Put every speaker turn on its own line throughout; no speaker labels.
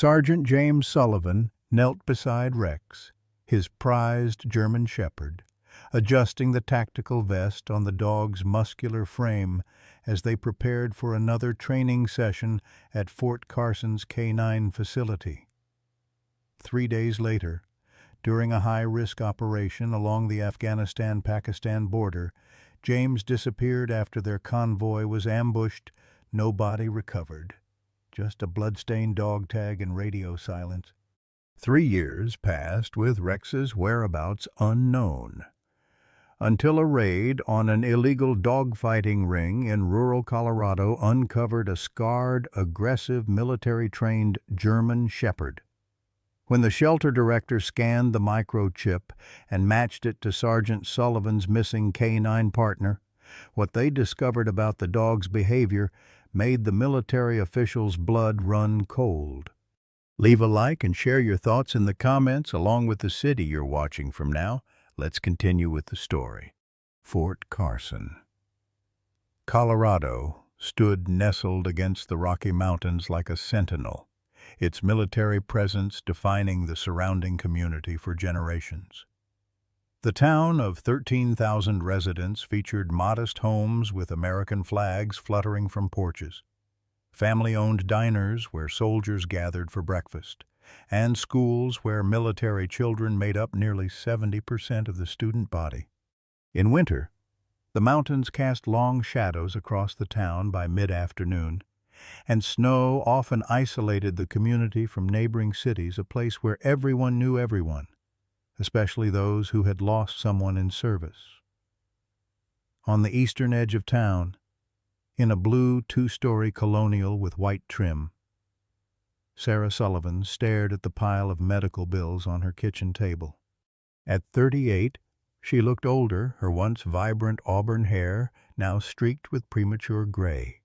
Sergeant James Sullivan knelt beside Rex, his prized German shepherd, adjusting the tactical vest on the dog's muscular frame as they prepared for another training session at Fort Carson's K-9 facility. 3 days later, during a high-risk operation along the Afghanistan-Pakistan border, James disappeared after their convoy was ambushed. No body recovered. Just a blood-stained dog tag and radio silence. 3 years passed with Rex's whereabouts unknown, until a raid on an illegal dogfighting ring in rural Colorado uncovered a scarred, aggressive, military-trained German shepherd. When the shelter director scanned the microchip and matched it to Sergeant Sullivan's missing K-9 partner, what they discovered about the dog's behavior made the military official's blood run cold. Leave a like and share your thoughts in the comments along with the city you're watching from now. Let's continue with the story. Fort Carson. Colorado stood nestled against the Rocky Mountains like a sentinel, its military presence defining the surrounding community for generations. The town of 13,000 residents featured modest homes with American flags fluttering from porches, family-owned diners where soldiers gathered for breakfast, and schools where military children made up nearly 70% of the student body. In winter, the mountains cast long shadows across the town by mid-afternoon, and snow often isolated the community from neighboring cities, a place where everyone knew everyone, especially those who had lost someone in service. On the eastern edge of town, in a blue 2-story colonial with white trim, Sarah Sullivan stared at the pile of medical bills on her kitchen table. At 38, she looked older, her once vibrant auburn hair now streaked with premature gray,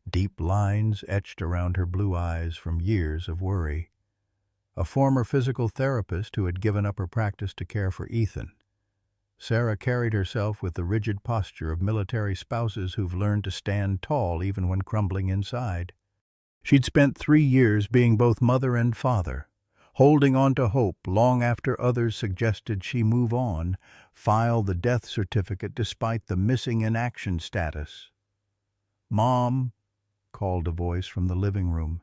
deep lines etched around her blue eyes from years of worry. A former physical therapist who had given up her practice to care for Ethan, Sarah carried herself with the rigid posture of military spouses who've learned to stand tall even when crumbling inside. She'd spent 3 years being both mother and father, holding on to hope long after others suggested she move on, file the death certificate despite the missing in action status. "Mom," called a voice from the living room,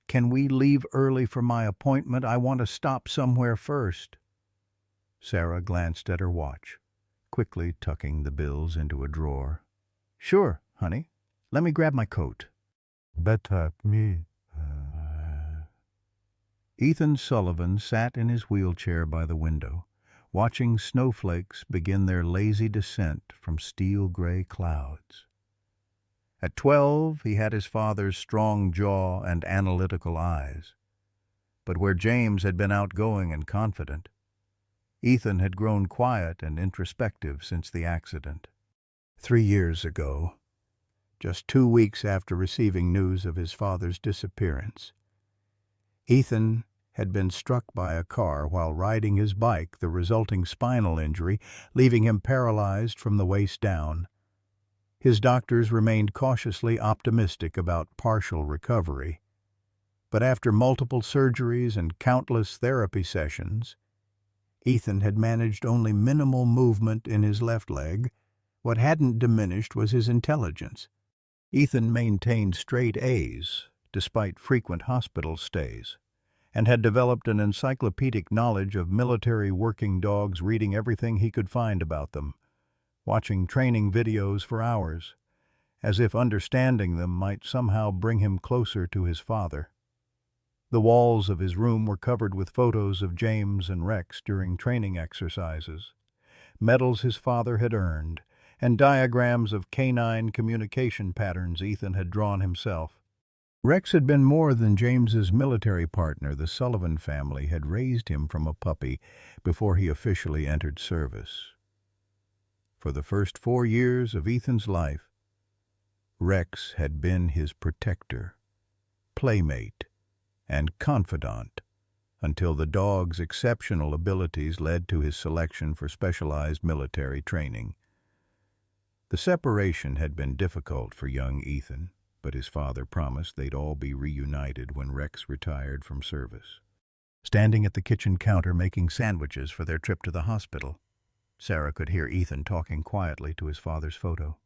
"can we leave early for my appointment? I want to stop somewhere first." Sarah glanced at her watch, quickly tucking the bills into a drawer. "Sure, honey. Let me grab my coat." "Better me." Ethan Sullivan sat in his wheelchair by the window, watching snowflakes begin their lazy descent from steel-gray clouds. At 12, he had his father's strong jaw and analytical eyes. But where James had been outgoing and confident, Ethan had grown quiet and introspective since the accident. 3 years ago, just 2 weeks after receiving news of his father's disappearance, Ethan had been struck by a car while riding his bike, the resulting spinal injury leaving him paralyzed from the waist down. His doctors remained cautiously optimistic about partial recovery, but after multiple surgeries and countless therapy sessions, Ethan had managed only minimal movement in his left leg. What hadn't diminished was his intelligence. Ethan maintained straight A's despite frequent hospital stays, and had developed an encyclopedic knowledge of military working dogs, reading everything he could find about them, watching training videos for hours, as if understanding them might somehow bring him closer to his father. The walls of his room were covered with photos of James and Rex during training exercises, medals his father had earned, and diagrams of canine communication patterns Ethan had drawn himself. Rex had been more than James's military partner. The Sullivan family had raised him from a puppy before he officially entered service. For the first 4 years of Ethan's life, Rex had been his protector, playmate, and confidant, until the dog's exceptional abilities led to his selection for specialized military training. The separation had been difficult for young Ethan. but his father promised they'd all be reunited when Rex retired from service. Standing at the kitchen counter making sandwiches for their trip to the hospital, Sarah could hear Ethan talking quietly to his father's photo.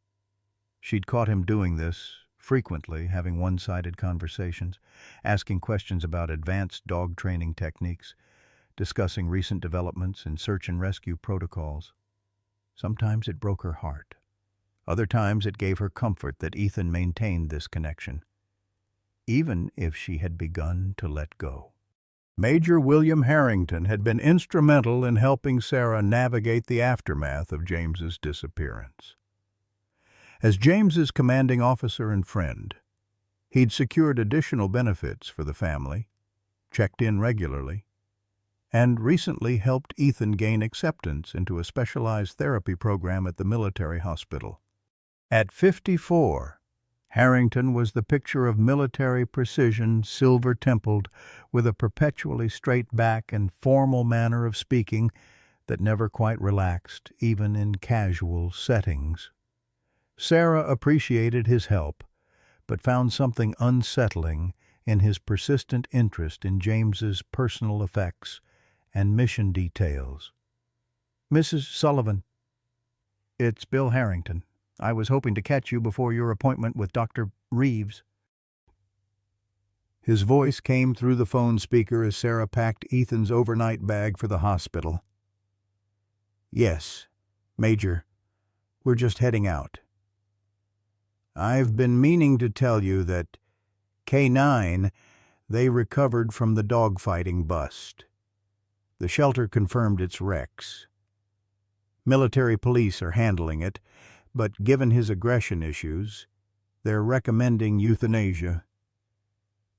She'd caught him doing this frequently, having one-sided conversations, asking questions about advanced dog training techniques, discussing recent developments in search and rescue protocols. Sometimes it broke her heart. Other times it gave her comfort that Ethan maintained this connection, even if she had begun to let go. Major William Harrington had been instrumental in helping Sarah navigate the aftermath of James's disappearance. As James's commanding officer and friend, he'd secured additional benefits for the family, checked in regularly, and recently helped Ethan gain acceptance into a specialized therapy program at the military hospital. At 54, Harrington was the picture of military precision, silver-templed, with a perpetually straight back and formal manner of speaking that never quite relaxed, even in casual settings. Sarah appreciated his help, but found something unsettling in his persistent interest in James's personal effects and mission details. "Mrs. Sullivan, it's Bill Harrington. I was hoping to catch you before your appointment with Dr. Reeves." His voice came through the phone speaker as Sarah packed Ethan's overnight bag for the hospital. "Yes, Major. We're just heading out. I've been meaning to tell you that K9, they recovered from the dogfighting bust. The shelter confirmed it's Rex. Military police are handling it, but given his aggression issues, they're recommending euthanasia.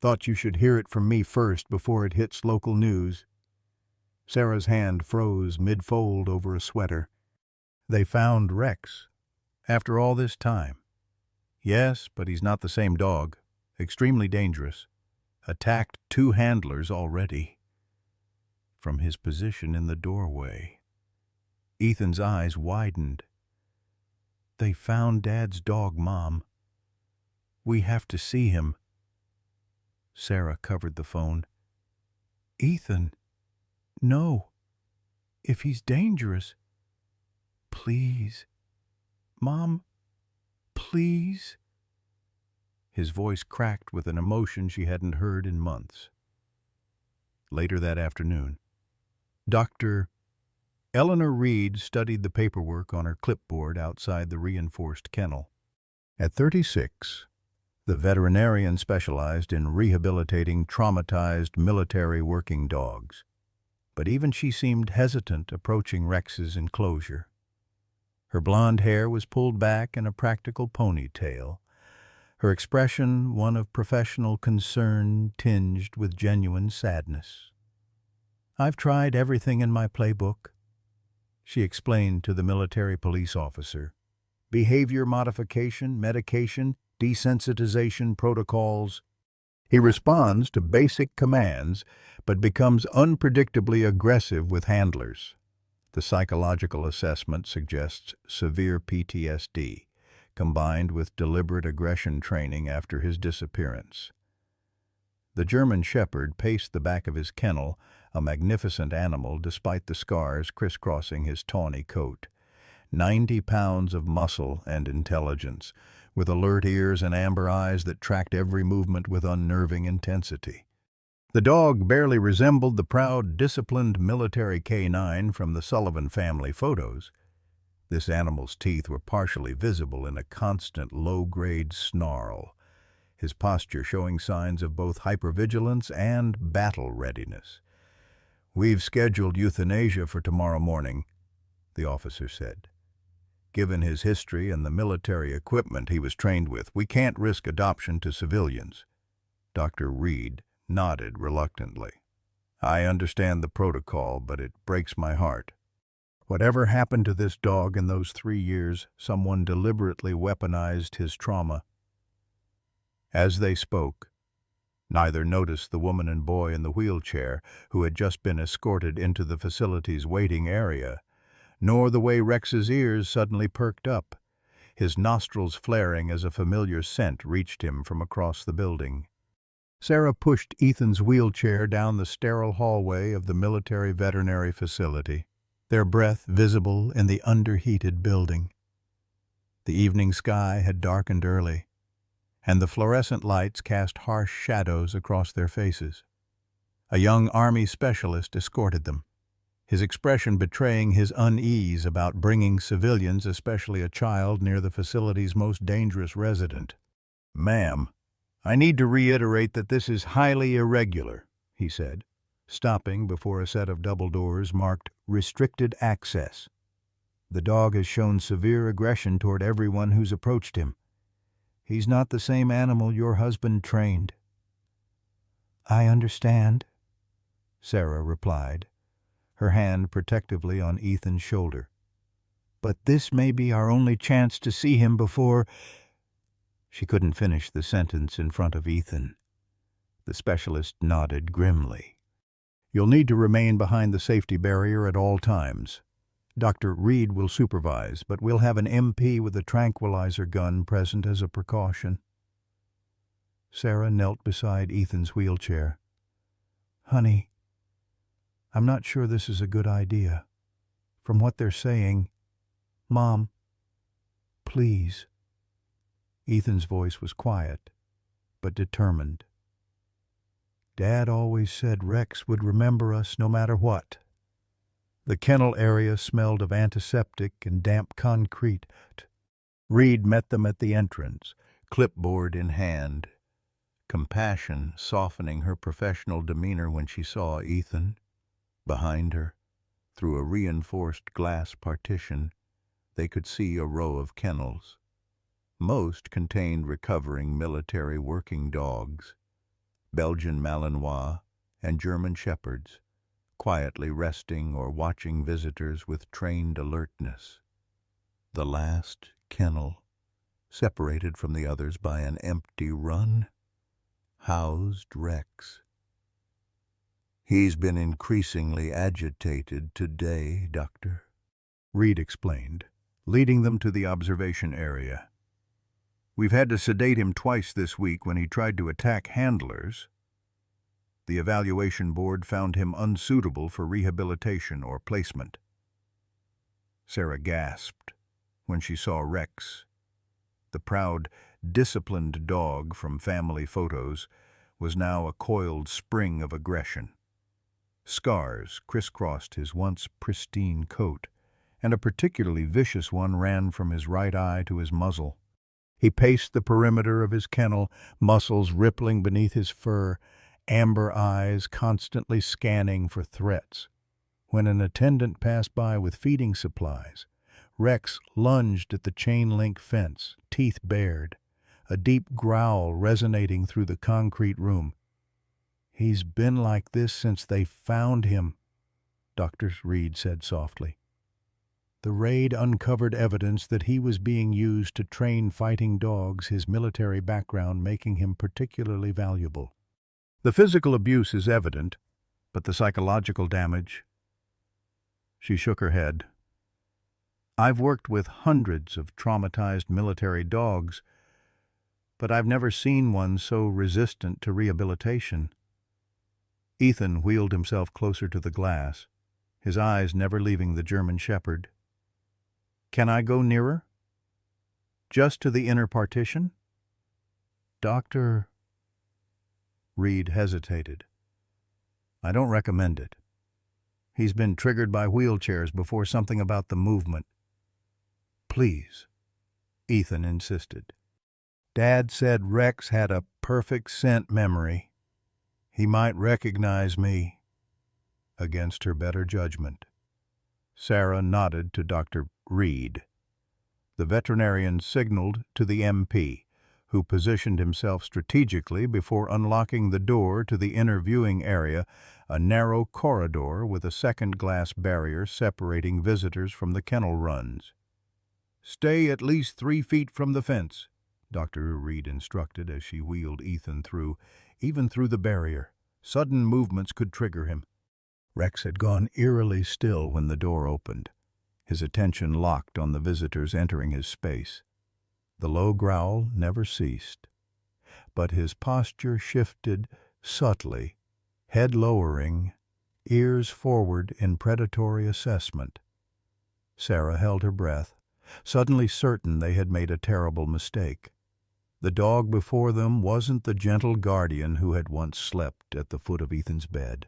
Thought you should hear it from me first before it hits local news." Sarah's hand froze mid-fold over a sweater. They found Rex. After all this time. Yes, but he's not the same dog. Extremely dangerous. Attacked 2 handlers already. From his position in the doorway, Ethan's eyes widened. "They found Dad's dog, Mom. We have to see him." Sarah covered the phone. "Ethan, no. If he's dangerous, please. Mom, please." His voice cracked with an emotion she hadn't heard in months. Later that afternoon, Dr. Eleanor Reed studied the paperwork on her clipboard outside the reinforced kennel. At 36, the veterinarian specialized in rehabilitating traumatized military working dogs, but even she seemed hesitant approaching Rex's enclosure. Her blonde hair was pulled back in a practical ponytail, her expression one of professional concern tinged with genuine sadness. "I've tried everything in my playbook," she explained to the military police officer. "Behavior modification, medication, desensitization protocols." He responds to basic commands, but becomes unpredictably aggressive with handlers. The psychological assessment suggests severe PTSD, combined with deliberate aggression training after his disappearance. The German Shepherd paced the back of his kennel, a magnificent animal despite the scars crisscrossing his tawny coat. 90 pounds of muscle and intelligence, with alert ears and amber eyes that tracked every movement with unnerving intensity. The dog barely resembled the proud, disciplined military K9 from the Sullivan family photos. This animal's teeth were partially visible in a constant low-grade snarl, his posture showing signs of both hypervigilance and battle readiness. "We've scheduled euthanasia for tomorrow morning," the officer said. "Given his history and the military equipment he was trained with, we can't risk adoption to civilians." Dr. Reed nodded reluctantly. "I understand the protocol, but it breaks my heart. Whatever happened to this dog in those 3 years, someone deliberately weaponized his trauma." As they spoke, neither noticed the woman and boy in the wheelchair who had just been escorted into the facility's waiting area, nor the way Rex's ears suddenly perked up. his nostrils flaring as a familiar scent reached him from across the building. Sarah pushed Ethan's wheelchair down the sterile hallway of the military veterinary facility, their breath visible in the underheated building. The evening sky had darkened early, and the fluorescent lights cast harsh shadows across their faces. A young Army specialist escorted them, his expression betraying his unease about bringing civilians, especially a child, near the facility's most dangerous resident. "Ma'am, I need to reiterate that this is highly irregular," he said, stopping before a set of double doors marked "Restricted Access." "The dog has shown severe aggression toward everyone who's approached him. He's not the same animal your husband trained." "I understand," Sarah replied, her hand protectively on Ethan's shoulder. "But this may be our only chance to see him before—" She couldn't finish the sentence in front of Ethan. The specialist nodded grimly. "You'll need to remain behind the safety barrier at all times. Dr. Reed will supervise, but we'll have an MP with a tranquilizer gun present as a precaution." Sarah knelt beside Ethan's wheelchair. "Honey, I'm not sure this is a good idea. From what they're saying, Mom, please." Ethan's voice was quiet, but determined. "Dad always said Rex would remember us no matter what." The kennel area smelled of antiseptic and damp concrete. Reed met them at the entrance, clipboard in hand, compassion softening her professional demeanor when she saw Ethan. Behind her, through a reinforced glass partition, they could see a row of kennels. Most contained recovering military working dogs, Belgian Malinois and German Shepherds, quietly resting or watching visitors with trained alertness. The last kennel, separated from the others by an empty run, housed Rex. "He's been increasingly agitated today, Doctor," Reed explained, leading them to the observation area. "We've had to sedate him twice this week when he tried to attack handlers. The evaluation board found him unsuitable for rehabilitation or placement." Sarah gasped when she saw Rex. The proud, disciplined dog from family photos was now a coiled spring of aggression. Scars crisscrossed his once pristine coat, and a particularly vicious one ran from his right eye to his muzzle. He paced the perimeter of his kennel, muscles rippling beneath his fur, amber eyes constantly scanning for threats. When an attendant passed by with feeding supplies, Rex lunged at the chain-link fence, teeth bared, a deep growl resonating through the concrete room. "He's been like this since they found him," Dr. Reed said softly. The raid uncovered evidence that he was being used to train fighting dogs, his military background making him particularly valuable. "The physical abuse is evident, but the psychological damage—" She shook her head. "I've worked with hundreds of traumatized military dogs, but I've never seen one so resistant to rehabilitation." Ethan wheeled himself closer to the glass, his eyes never leaving the German Shepherd. "Can I go nearer? Just to the inner partition?" "Doctor—" Reed hesitated. "I don't recommend it. He's been triggered by wheelchairs before. Something about the movement." "Please," Ethan insisted. "Dad said Rex had a perfect scent memory. He might recognize me." Against her better judgment, Sarah nodded to Dr. Reed. The veterinarian signaled to the MP, who positioned himself strategically before unlocking the door to the inner viewing area, a narrow corridor with a second glass barrier separating visitors from the kennel runs. "Stay at least 3 feet from the fence," Dr. Reed instructed as she wheeled Ethan through. Even through the barrier, sudden movements could trigger him. Rex had gone eerily still when the door opened, his attention locked on the visitors entering his space. The low growl never ceased, but his posture shifted subtly, head lowering, ears forward in predatory assessment. Sarah held her breath, suddenly certain they had made a terrible mistake. The dog before them wasn't the gentle guardian who had once slept at the foot of Ethan's bed.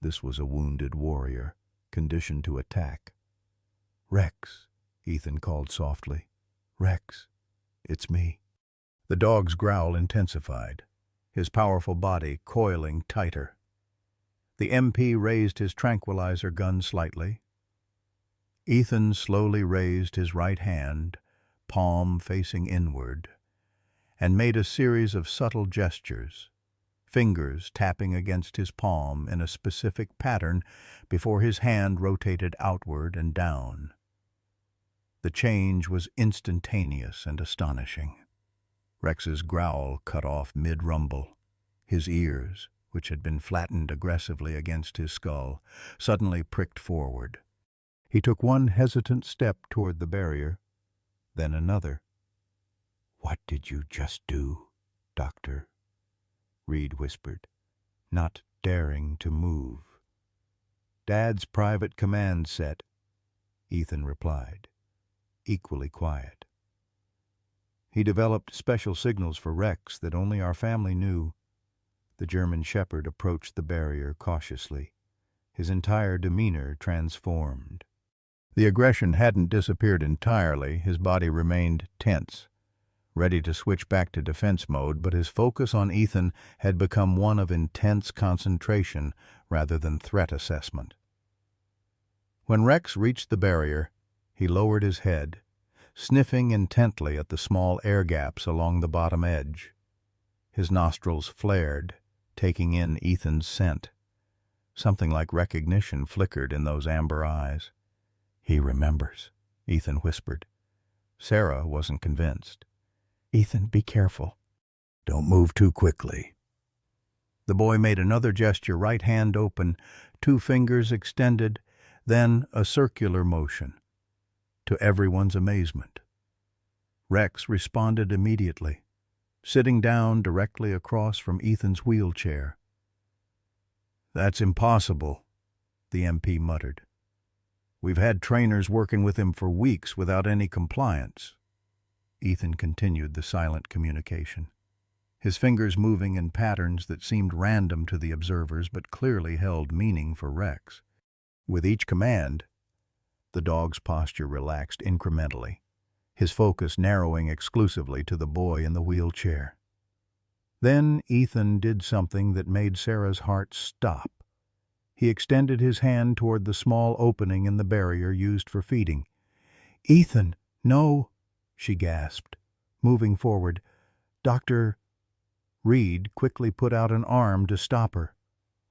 This was a wounded warrior, conditioned to attack. "Rex," Ethan called softly. "Rex, it's me." The dog's growl intensified, his powerful body coiling tighter. The MP raised his tranquilizer gun slightly. Ethan slowly raised his right hand, palm facing inward, and made a series of subtle gestures, fingers tapping against his palm in a specific pattern before his hand rotated outward and down. The change was instantaneous and astonishing. Rex's growl cut off mid-rumble. His ears, which had been flattened aggressively against his skull, suddenly pricked forward. He took one hesitant step toward the barrier, then another. "What did you just do, Doctor?" Reed whispered, not daring to move. "Dad's private command set," Ethan replied, equally quiet. "He developed special signals for Rex that only our family knew." The German shepherd approached the barrier cautiously, his entire demeanor transformed. The aggression hadn't disappeared entirely. His body remained tense, ready to switch back to defense mode, but his focus on Ethan had become one of intense concentration rather than threat assessment. When Rex reached the barrier, he lowered his head, sniffing intently at the small air gaps along the bottom edge. His nostrils flared, taking in Ethan's scent. Something like recognition flickered in those amber eyes. "He remembers," Ethan whispered. Sarah wasn't convinced. "Ethan, be careful. Don't move too quickly." The boy made another gesture, right hand open, two fingers extended, then a circular motion. To everyone's amazement, Rex responded immediately, sitting down directly across from Ethan's wheelchair. "That's impossible," the MP muttered. "We've had trainers working with him for weeks without any compliance." Ethan continued the silent communication, his fingers moving in patterns that seemed random to the observers but clearly held meaning for Rex. With each command, the dog's posture relaxed incrementally, his focus narrowing exclusively to the boy in the wheelchair. Then Ethan did something that made Sarah's heart stop. He extended his hand toward the small opening in the barrier used for feeding. "Ethan, no," she gasped, moving forward. "Dr." Reed quickly put out an arm to stop her.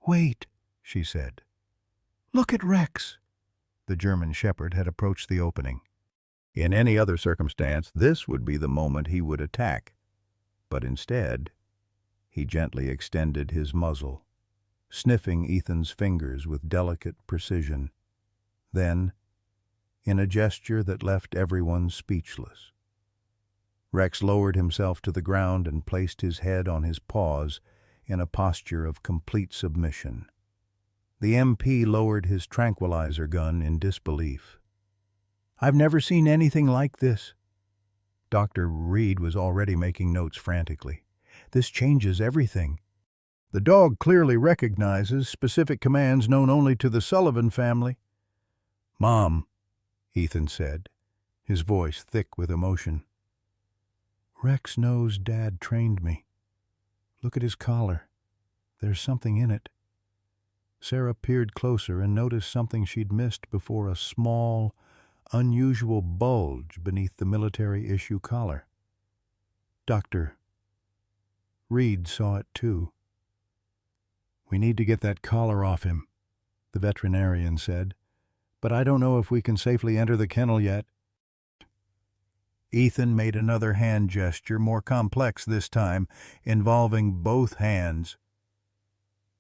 "Wait," she said. "Look at Rex." The German shepherd had approached the opening. In any other circumstance, this would be the moment he would attack. But instead, he gently extended his muzzle, sniffing Ethan's fingers with delicate precision. Then, in a gesture that left everyone speechless, Rex lowered himself to the ground and placed his head on his paws in a posture of complete submission. The MP lowered his tranquilizer gun in disbelief. "I've never seen anything like this." Dr. Reed was already making notes frantically. "This changes everything. The dog clearly recognizes specific commands known only to the Sullivan family." "Mom," Ethan said, his voice thick with emotion. "Rex knows Dad trained me. Look at his collar. There's something in it." Sarah peered closer and noticed something she'd missed before: a small, unusual bulge beneath the military-issue collar. Dr. Reed saw it too. "We need to get that collar off him," the veterinarian said, "but I don't know if we can safely enter the kennel yet." Ethan made another hand gesture, more complex this time, involving both hands.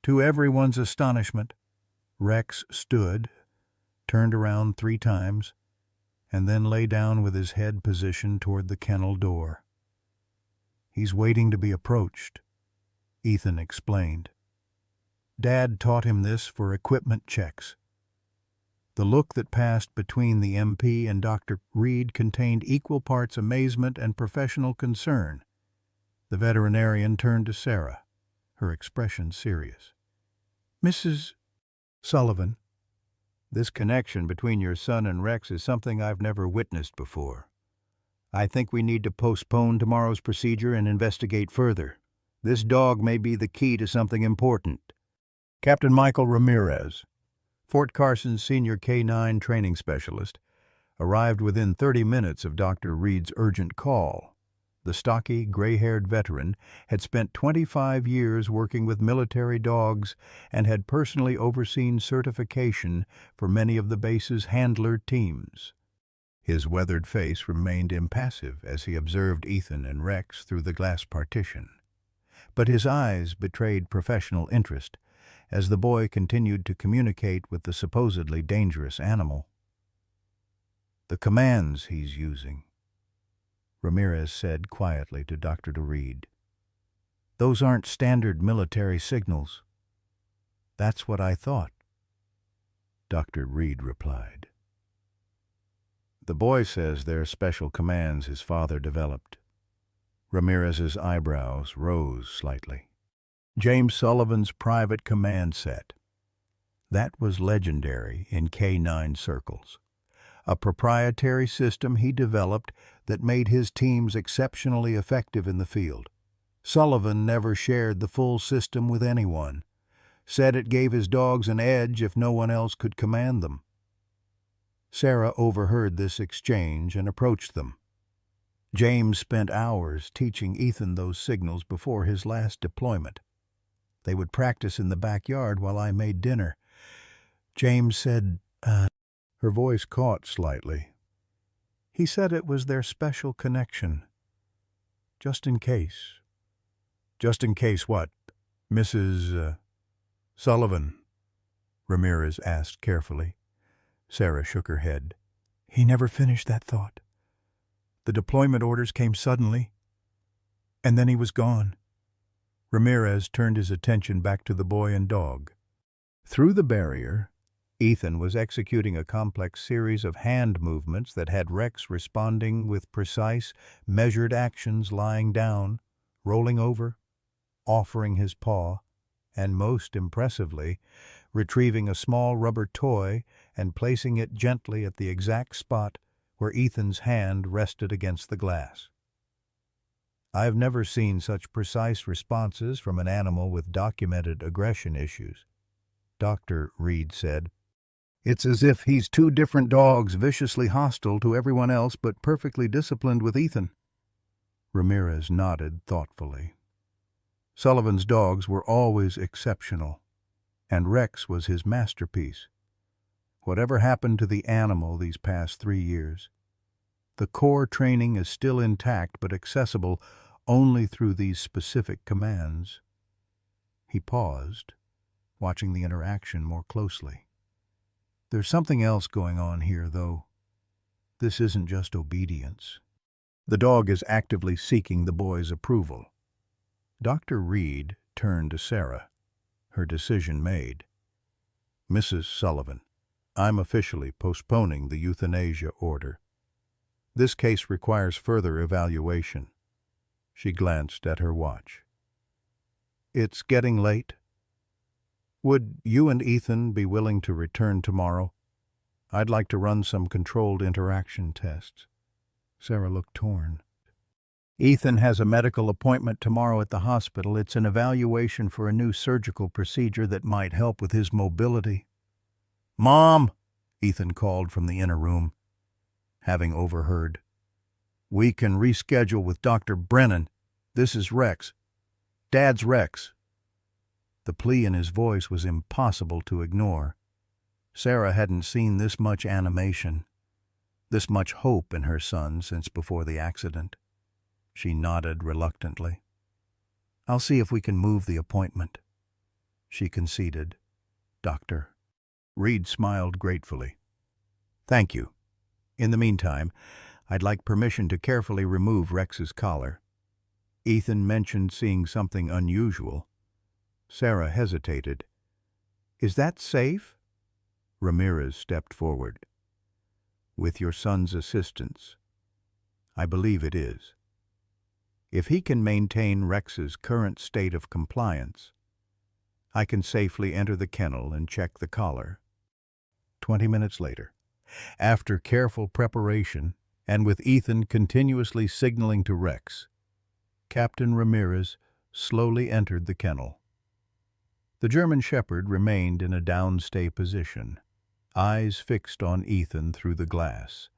To everyone's astonishment, Rex stood, turned around 3 times, and then lay down with his head positioned toward the kennel door. "He's waiting to be approached," Ethan explained. "Dad taught him this for equipment checks." The look that passed between the MP and Dr. Reed contained equal parts amazement and professional concern. The veterinarian turned to Sarah, her expression serious. "Mrs. Sullivan, this connection between your son and Rex is something I've never witnessed before. I think we need to postpone tomorrow's procedure and investigate further. This dog may be the key to something important." Captain Michael Ramirez, Fort Carson's senior K-9 training specialist, arrived within 30 minutes of Dr. Reed's urgent call. The stocky, gray-haired veteran had spent 25 years working with military dogs and had personally overseen certification for many of the base's handler teams. His weathered face remained impassive as he observed Ethan and Rex through the glass partition. But his eyes betrayed professional interest as the boy continued to communicate with the supposedly dangerous animal. "The commands he's using," Ramirez said quietly to Dr. Reed. "Those aren't standard military signals." "That's what I thought," Dr. Reed replied. "The boy says they're special commands his father developed." Ramirez's eyebrows rose slightly. "James Sullivan's private command set. That was legendary in K-9 circles. A proprietary system he developed that made his teams exceptionally effective in the field. Sullivan never shared the full system with anyone. Said it gave his dogs an edge if no one else could command them." Sarah overheard this exchange and approached them. "James spent hours teaching Ethan those signals before his last deployment. They would practice in the backyard while I made dinner. James said, Her voice caught slightly. "He said it was their special connection. Just in case." "Just in case what? Mrs. Sullivan?" Ramirez asked carefully. Sarah shook her head. "He never finished that thought. The deployment orders came suddenly, and then he was gone." Ramirez turned his attention back to the boy and dog. Through the barrier, Ethan was executing a complex series of hand movements that had Rex responding with precise, measured actions, lying down, rolling over, offering his paw, and most impressively, retrieving a small rubber toy and placing it gently at the exact spot where Ethan's hand rested against the glass. "I've never seen such precise responses from an animal with documented aggression issues," Dr. Reed said. "It's as if he's two different dogs, viciously hostile to everyone else but perfectly disciplined with Ethan." Ramirez nodded thoughtfully. Sullivan's dogs were always exceptional, and Rex was his masterpiece. Whatever happened to the animal these past 3 years, the core training is still intact but accessible only through these specific commands. He paused, watching the interaction more closely. "There's something else going on here, though. This isn't just obedience. The dog is actively seeking the boy's approval." Dr. Reed turned to Sarah, her decision made. "Mrs. Sullivan, I'm officially postponing the euthanasia order. This case requires further evaluation." She glanced at her watch. "It's getting late. Would you and Ethan be willing to return tomorrow? I'd like to run some controlled interaction tests." Sarah looked torn. "Ethan has a medical appointment tomorrow at the hospital. It's an evaluation for a new surgical procedure that might help with his mobility." "Mom!" Ethan called from the inner room, having overheard. "We can reschedule with Dr. Brennan. This is Rex. Dad's Rex." The plea in his voice was impossible to ignore. Sarah hadn't seen this much animation, this much hope in her son since before the accident. She nodded reluctantly. "I'll see if we can move the appointment," she conceded. "Doctor." Reed smiled gratefully. "Thank you. In the meantime, I'd like permission to carefully remove Rex's collar. Ethan mentioned seeing something unusual. Sarah hesitated. Is that safe? Ramirez stepped forward. With your son's assistance, I believe it is. If he can maintain Rex's current state of compliance, I can safely enter the kennel and check the collar. 20 minutes later, after careful preparation and with Ethan continuously signaling to Rex, Captain Ramirez slowly entered the kennel. The German Shepherd remained in a downstay position, eyes fixed on Ethan through the glass,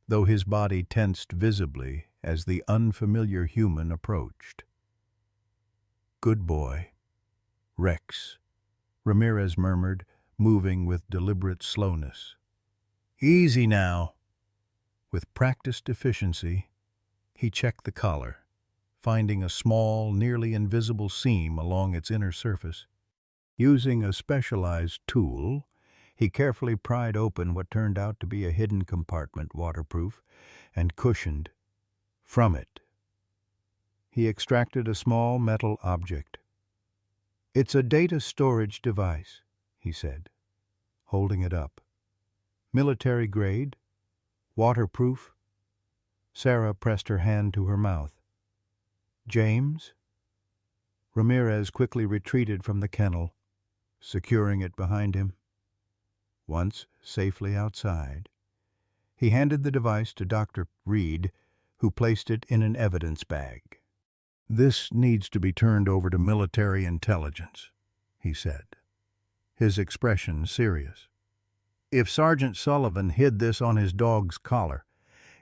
though his body tensed visibly as the unfamiliar human approached. Good boy. Rex, Ramirez murmured, moving with deliberate slowness. Easy now. With practiced efficiency, he checked the collar, finding a small, nearly invisible seam along its inner surface. Using a specialized tool, he carefully pried open what turned out to be a hidden compartment, waterproof and cushioned. From it, he extracted a small metal object. It's a data storage device, he said, holding it up. Military grade, waterproof. Sarah pressed her hand to her mouth. James? Ramirez quickly retreated from the kennel, securing it behind him. Once safely outside, he handed the device to Dr. Reed, who placed it in an evidence bag. This needs to be turned over to military intelligence, he said, his expression serious. If Sergeant Sullivan hid this on his dog's collar,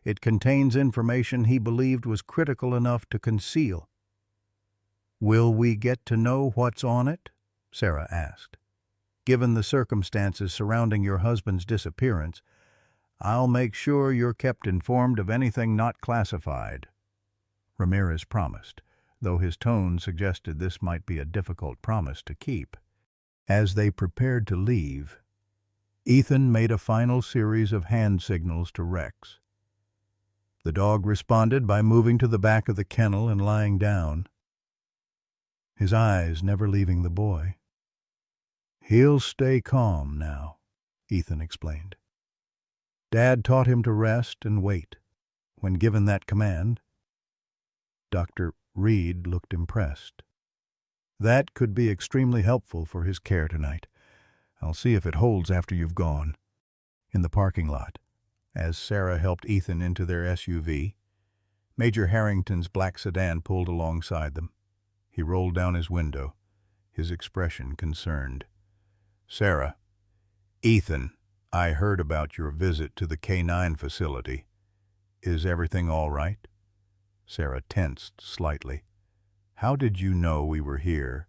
it contains information he believed was critical enough to conceal. Will we get to know what's on it? Sarah asked. Given the circumstances surrounding your husband's disappearance, I'll make sure you're kept informed of anything not classified. Ramirez promised, though his tone suggested this might be a difficult promise to keep. As they prepared to leave, Ethan made a final series of hand signals to Rex. The dog responded by moving to the back of the kennel and lying down, his eyes never leaving the boy. He'll stay calm now, Ethan explained. Dad taught him to rest and wait when given that command. Dr. Reed looked impressed. That could be extremely helpful for his care tonight. I'll see if it holds after you've gone. In the parking lot, as Sarah helped Ethan into their SUV, Major Harrington's black sedan pulled alongside them. He rolled down his window, his expression concerned. Sarah, Ethan, I heard about your visit to the K9 facility. Is everything all right? Sarah tensed slightly. How did you know we were here?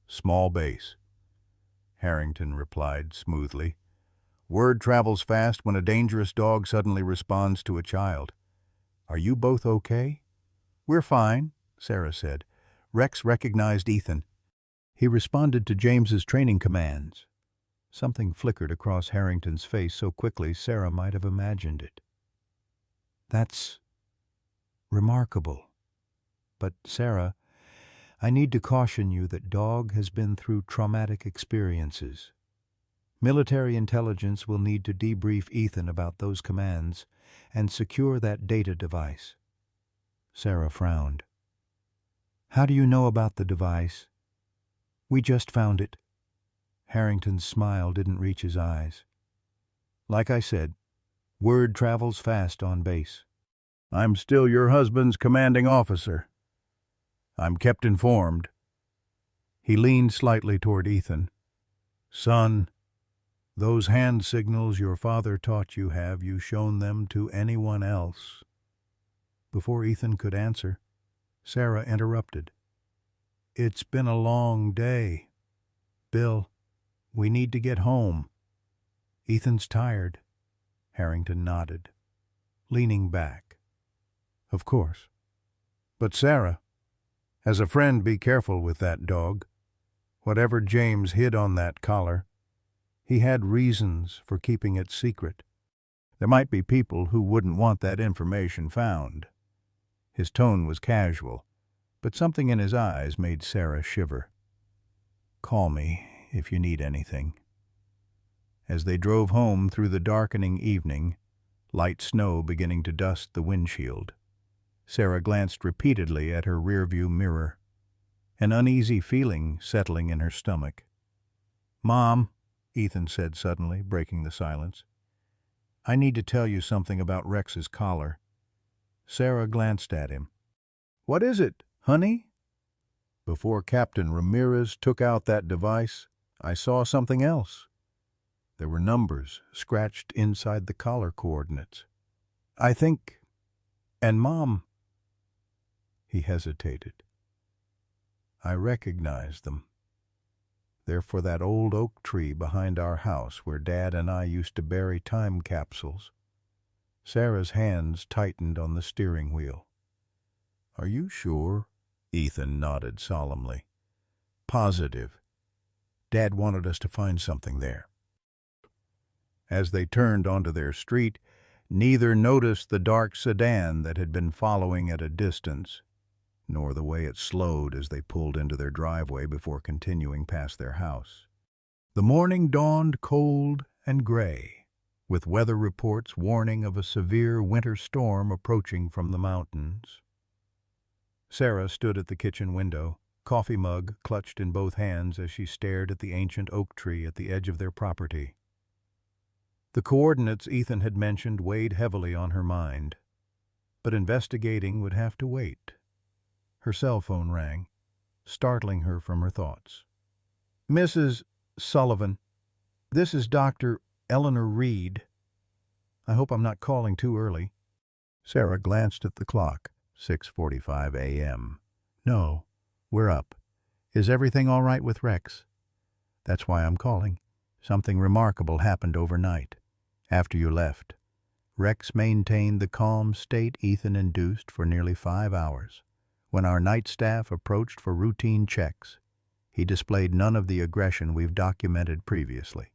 Small base, Harrington replied smoothly. Word travels fast when a dangerous dog suddenly responds to a child. Are you both okay? We're fine, Sarah said. Rex recognized Ethan. He responded to James's training commands. Something flickered across Harrington's face so quickly Sarah might have imagined it. That's remarkable. But, Sarah, I need to caution you that Dog has been through traumatic experiences. Military intelligence will need to debrief Ethan about those commands and secure that data device. Sarah frowned. How do you know about the device? We just found it. Harrington's smile didn't reach his eyes. Like I said, word travels fast on base. I'm still your husband's commanding officer. I'm kept informed. He leaned slightly toward Ethan. Son, those hand signals your father taught you, have you shown them to anyone else? Before Ethan could answer, Sarah interrupted. It's been a long day. Bill, we need to get home. Ethan's tired. Harrington nodded, leaning back. Of course. But Sarah, as a friend, be careful with that dog. Whatever James hid on that collar, he had reasons for keeping it secret. There might be people who wouldn't want that information found. His tone was casual, but something in his eyes made Sarah shiver. Call me if you need anything. As they drove home through the darkening evening, light snow beginning to dust the windshield, Sarah glanced repeatedly at her rearview mirror, an uneasy feeling settling in her stomach. "Mom," Ethan said suddenly, breaking the silence, "I need to tell you something about Rex's collar." Sarah glanced at him. "What is it, honey?" "Before Captain Ramirez took out that device, I saw something else. There were numbers scratched inside the collar coordinates. I think... and Mom..." He hesitated. "I recognized them. They're for that old oak tree behind our house where Dad and I used to bury time capsules." Sarah's hands tightened on the steering wheel. "Are you sure?" Ethan nodded solemnly. "Positive. Dad wanted us to find something there." As they turned onto their street, neither noticed the dark sedan that had been following at a distance, nor the way it slowed as they pulled into their driveway before continuing past their house. The morning dawned cold and gray, with weather reports warning of a severe winter storm approaching from the mountains. Sarah stood at the kitchen window, coffee mug clutched in both hands as she stared at the ancient oak tree at the edge of their property. The coordinates Ethan had mentioned weighed heavily on her mind, but investigating would have to wait. Her cell phone rang, startling her from her thoughts. "Mrs. Sullivan, this is Dr. Eleanor Reed. I hope I'm not calling too early." Sarah glanced at the clock. 6:45 a.m. "No, we're up. Is everything all right with Rex?" "That's why I'm calling. Something remarkable happened overnight. After you left, Rex maintained the calm state Ethan induced for nearly 5 hours. When our night staff approached for routine checks, he displayed none of the aggression we've documented previously.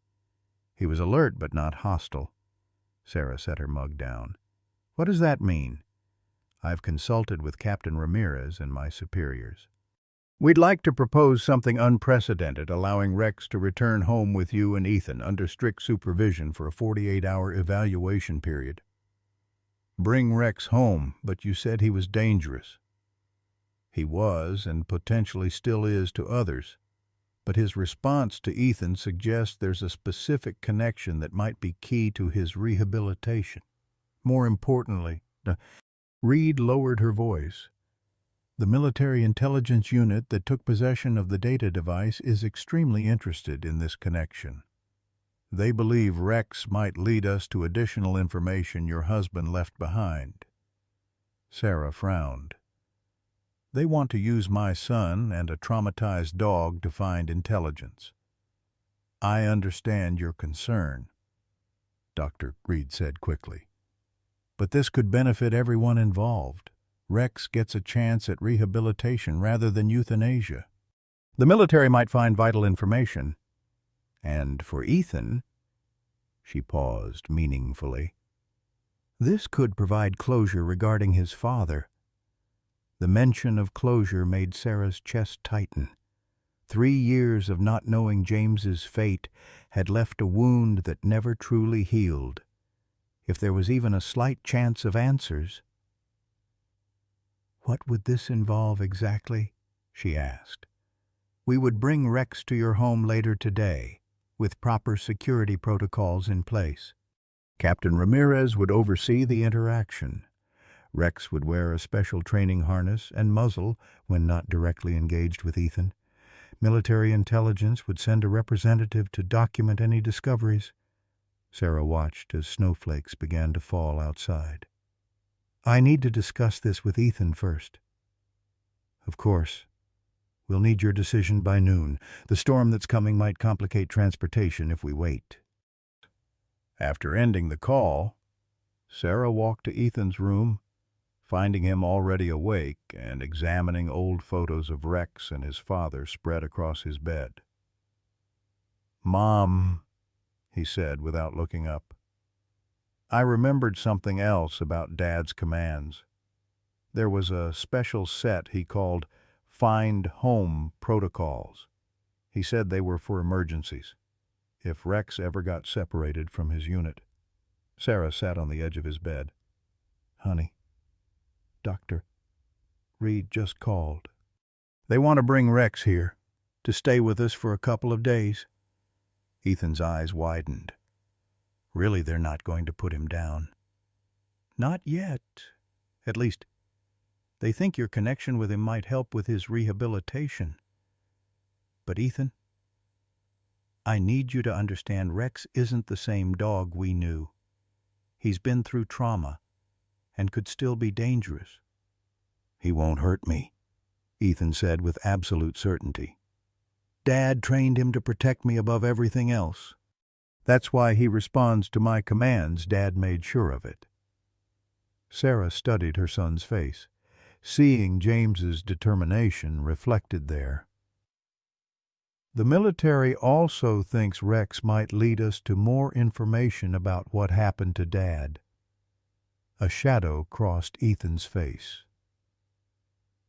He was alert but not hostile." Sarah set her mug down. "What does that mean?" "I've consulted with Captain Ramirez and my superiors. We'd like to propose something unprecedented, allowing Rex to return home with you and Ethan under strict supervision for a 48-hour evaluation period." "Bring Rex home, but you said he was dangerous." "He was, and potentially still is to others, but his response to Ethan suggests there's a specific connection that might be key to his rehabilitation. More importantly..." Reed lowered her voice. "The military intelligence unit that took possession of the data device is extremely interested in this connection. They believe Rex might lead us to additional information your husband left behind." Sarah frowned. "They want to use my son and a traumatized dog to find intelligence." "I understand your concern," Dr. Reed said quickly. "But this could benefit everyone involved. Rex gets a chance at rehabilitation rather than euthanasia. The military might find vital information. And for Ethan," she paused meaningfully, "this could provide closure regarding his father." The mention of closure made Sarah's chest tighten. 3 years of not knowing James's fate had left a wound that never truly healed. If there was even a slight chance of answers... "What would this involve exactly?" she asked. "We would bring Rex to your home later today, with proper security protocols in place. Captain Ramirez would oversee the interaction. Rex would wear a special training harness and muzzle when not directly engaged with Ethan. Military intelligence would send a representative to document any discoveries." Sarah watched as snowflakes began to fall outside. "I need to discuss this with Ethan first." "Of course. We'll need your decision by noon. The storm that's coming might complicate transportation if we wait." After ending the call, Sarah walked to Ethan's room, finding him already awake and examining old photos of Rex and his father spread across his bed. "Mom," he said without looking up. I remembered something else about Dad's commands. There was a special set he called Find Home Protocols. He said they were for emergencies, if Rex ever got separated from his unit. Sarah sat on the edge of his bed. "Honey, Dr. Reed just called. They want to bring Rex here, to stay with us for a couple of days." Ethan's eyes widened. Really, they're not going to put him down. "Not yet. At least, they think your connection with him might help with his rehabilitation. But Ethan, I need you to understand Rex isn't the same dog we knew. He's been through trauma and could still be dangerous." "He won't hurt me," Ethan said with absolute certainty. "Dad trained him to protect me above everything else. That's why he responds to my commands. Dad made sure of it." Sarah studied her son's face, seeing James's determination reflected there. "The military also thinks Rex might lead us to more information about what happened to Dad." A shadow crossed Ethan's face.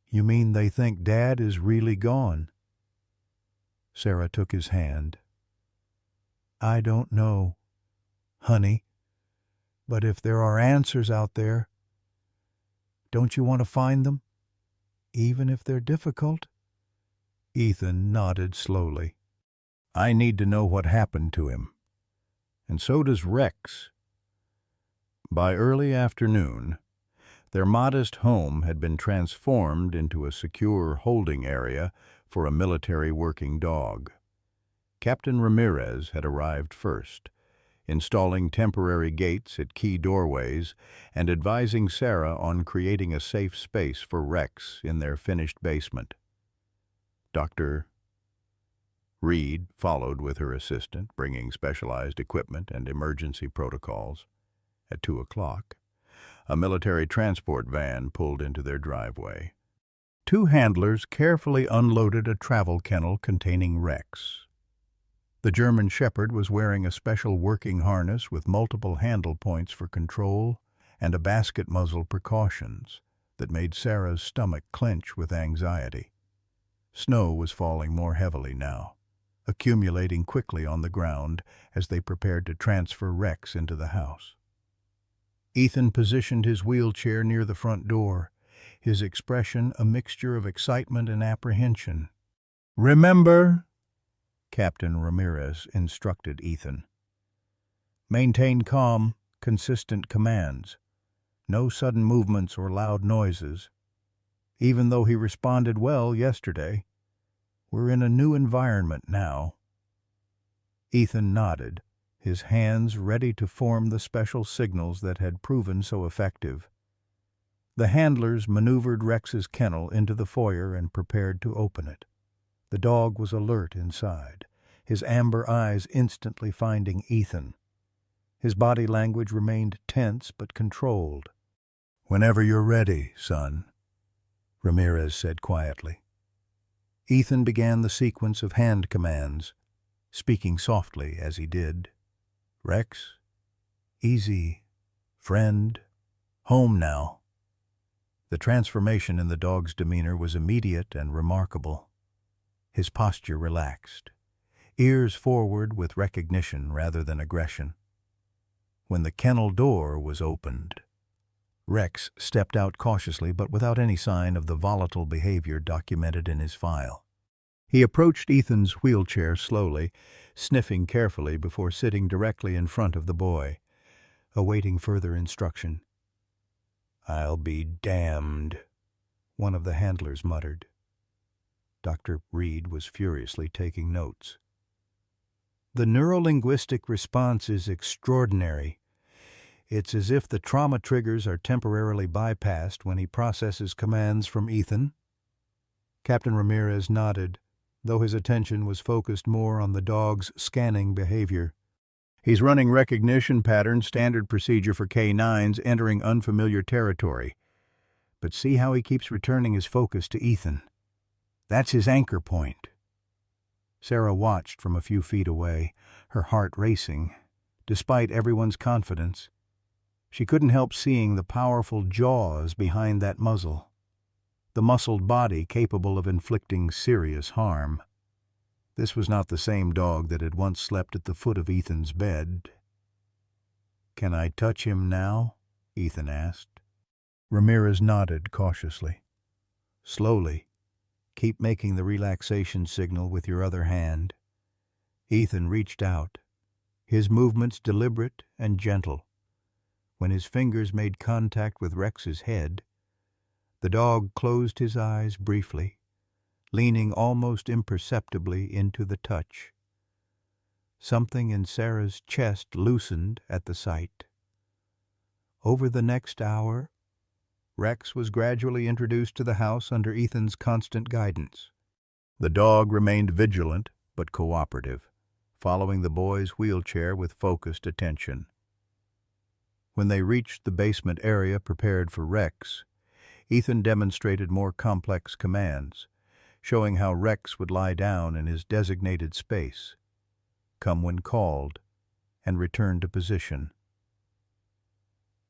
"You mean they think Dad is really gone?" Sarah took his hand. "I don't know, honey, but if there are answers out there, don't you want to find them, even if they're difficult?" Ethan nodded slowly. "I need to know what happened to him. And so does Rex." By early afternoon, their modest home had been transformed into a secure holding area for a military working dog. Captain Ramirez had arrived first, installing temporary gates at key doorways and advising Sarah on creating a safe space for Rex in their finished basement. Dr. Reed followed with her assistant, bringing specialized equipment and emergency protocols. At 2 o'clock, a military transport van pulled into their driveway. 2 handlers carefully unloaded a travel kennel containing Rex. The German Shepherd was wearing a special working harness with multiple handle points for control and a basket muzzle precautions that made Sarah's stomach clench with anxiety. Snow was falling more heavily now, accumulating quickly on the ground as they prepared to transfer Rex into the house. Ethan positioned his wheelchair near the front door, his expression a mixture of excitement and apprehension. "Remember," Captain Ramirez instructed Ethan. "Maintain calm, consistent commands. No sudden movements or loud noises. Even though he responded well yesterday, we're in a new environment now." Ethan nodded, his hands ready to form the special signals that had proven so effective. The handlers maneuvered Rex's kennel into the foyer and prepared to open it. The dog was alert inside, his amber eyes instantly finding Ethan. His body language remained tense but controlled. "Whenever you're ready, son," Ramirez said quietly. Ethan began the sequence of hand commands, speaking softly as he did. "Rex, easy, friend, home now." The transformation in the dog's demeanor was immediate and remarkable. His posture relaxed, ears forward with recognition rather than aggression. When the kennel door was opened, Rex stepped out cautiously but without any sign of the volatile behavior documented in his file. He approached Ethan's wheelchair slowly, sniffing carefully before sitting directly in front of the boy, awaiting further instruction. "I'll be damned," one of the handlers muttered. Dr. Reed was furiously taking notes. "The neurolinguistic response is extraordinary. It's as if the trauma triggers are temporarily bypassed when he processes commands from Ethan." Captain Ramirez nodded, though his attention was focused more on the dog's scanning behavior. "He's running recognition patterns, standard procedure for K9s entering unfamiliar territory. But see how he keeps returning his focus to Ethan. That's his anchor point." Sarah watched from a few feet away, her heart racing, despite everyone's confidence. She couldn't help seeing the powerful jaws behind that muzzle, the muscled body capable of inflicting serious harm. This was not the same dog that had once slept at the foot of Ethan's bed. "Can I touch him now?" Ethan asked. Ramirez nodded cautiously. "Slowly. Keep making the relaxation signal with your other hand." Ethan reached out, his movements deliberate and gentle. When his fingers made contact with Rex's head, the dog closed his eyes briefly, leaning almost imperceptibly into the touch. Something in Sarah's chest loosened at the sight. Over the next hour, Rex was gradually introduced to the house under Ethan's constant guidance. The dog remained vigilant but cooperative, following the boy's wheelchair with focused attention. When they reached the basement area prepared for Rex, Ethan demonstrated more complex commands, showing how Rex would lie down in his designated space, come when called, and return to position.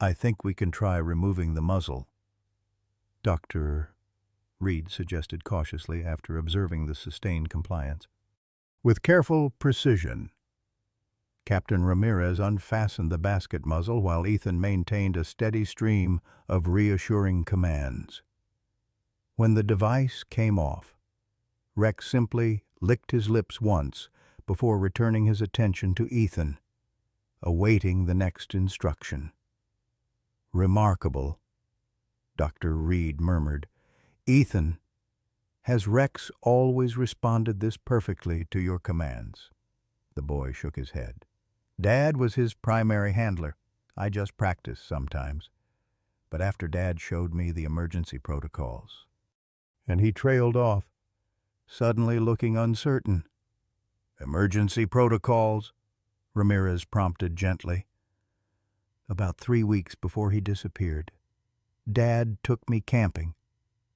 "I think we can try removing the muzzle," Dr. Reed suggested cautiously after observing the sustained compliance. With careful precision, Captain Ramirez unfastened the basket muzzle while Ethan maintained a steady stream of reassuring commands. When the device came off, Rex simply licked his lips once before returning his attention to Ethan, awaiting the next instruction. "Remarkable," Dr. Reed murmured. "Ethan, has Rex always responded this perfectly to your commands?" The boy shook his head. "Dad was his primary handler. I just practiced sometimes. But after Dad showed me the emergency protocols." And he trailed off, suddenly looking uncertain. "Emergency protocols?" Ramirez prompted gently. "About 3 weeks before he disappeared, Dad took me camping,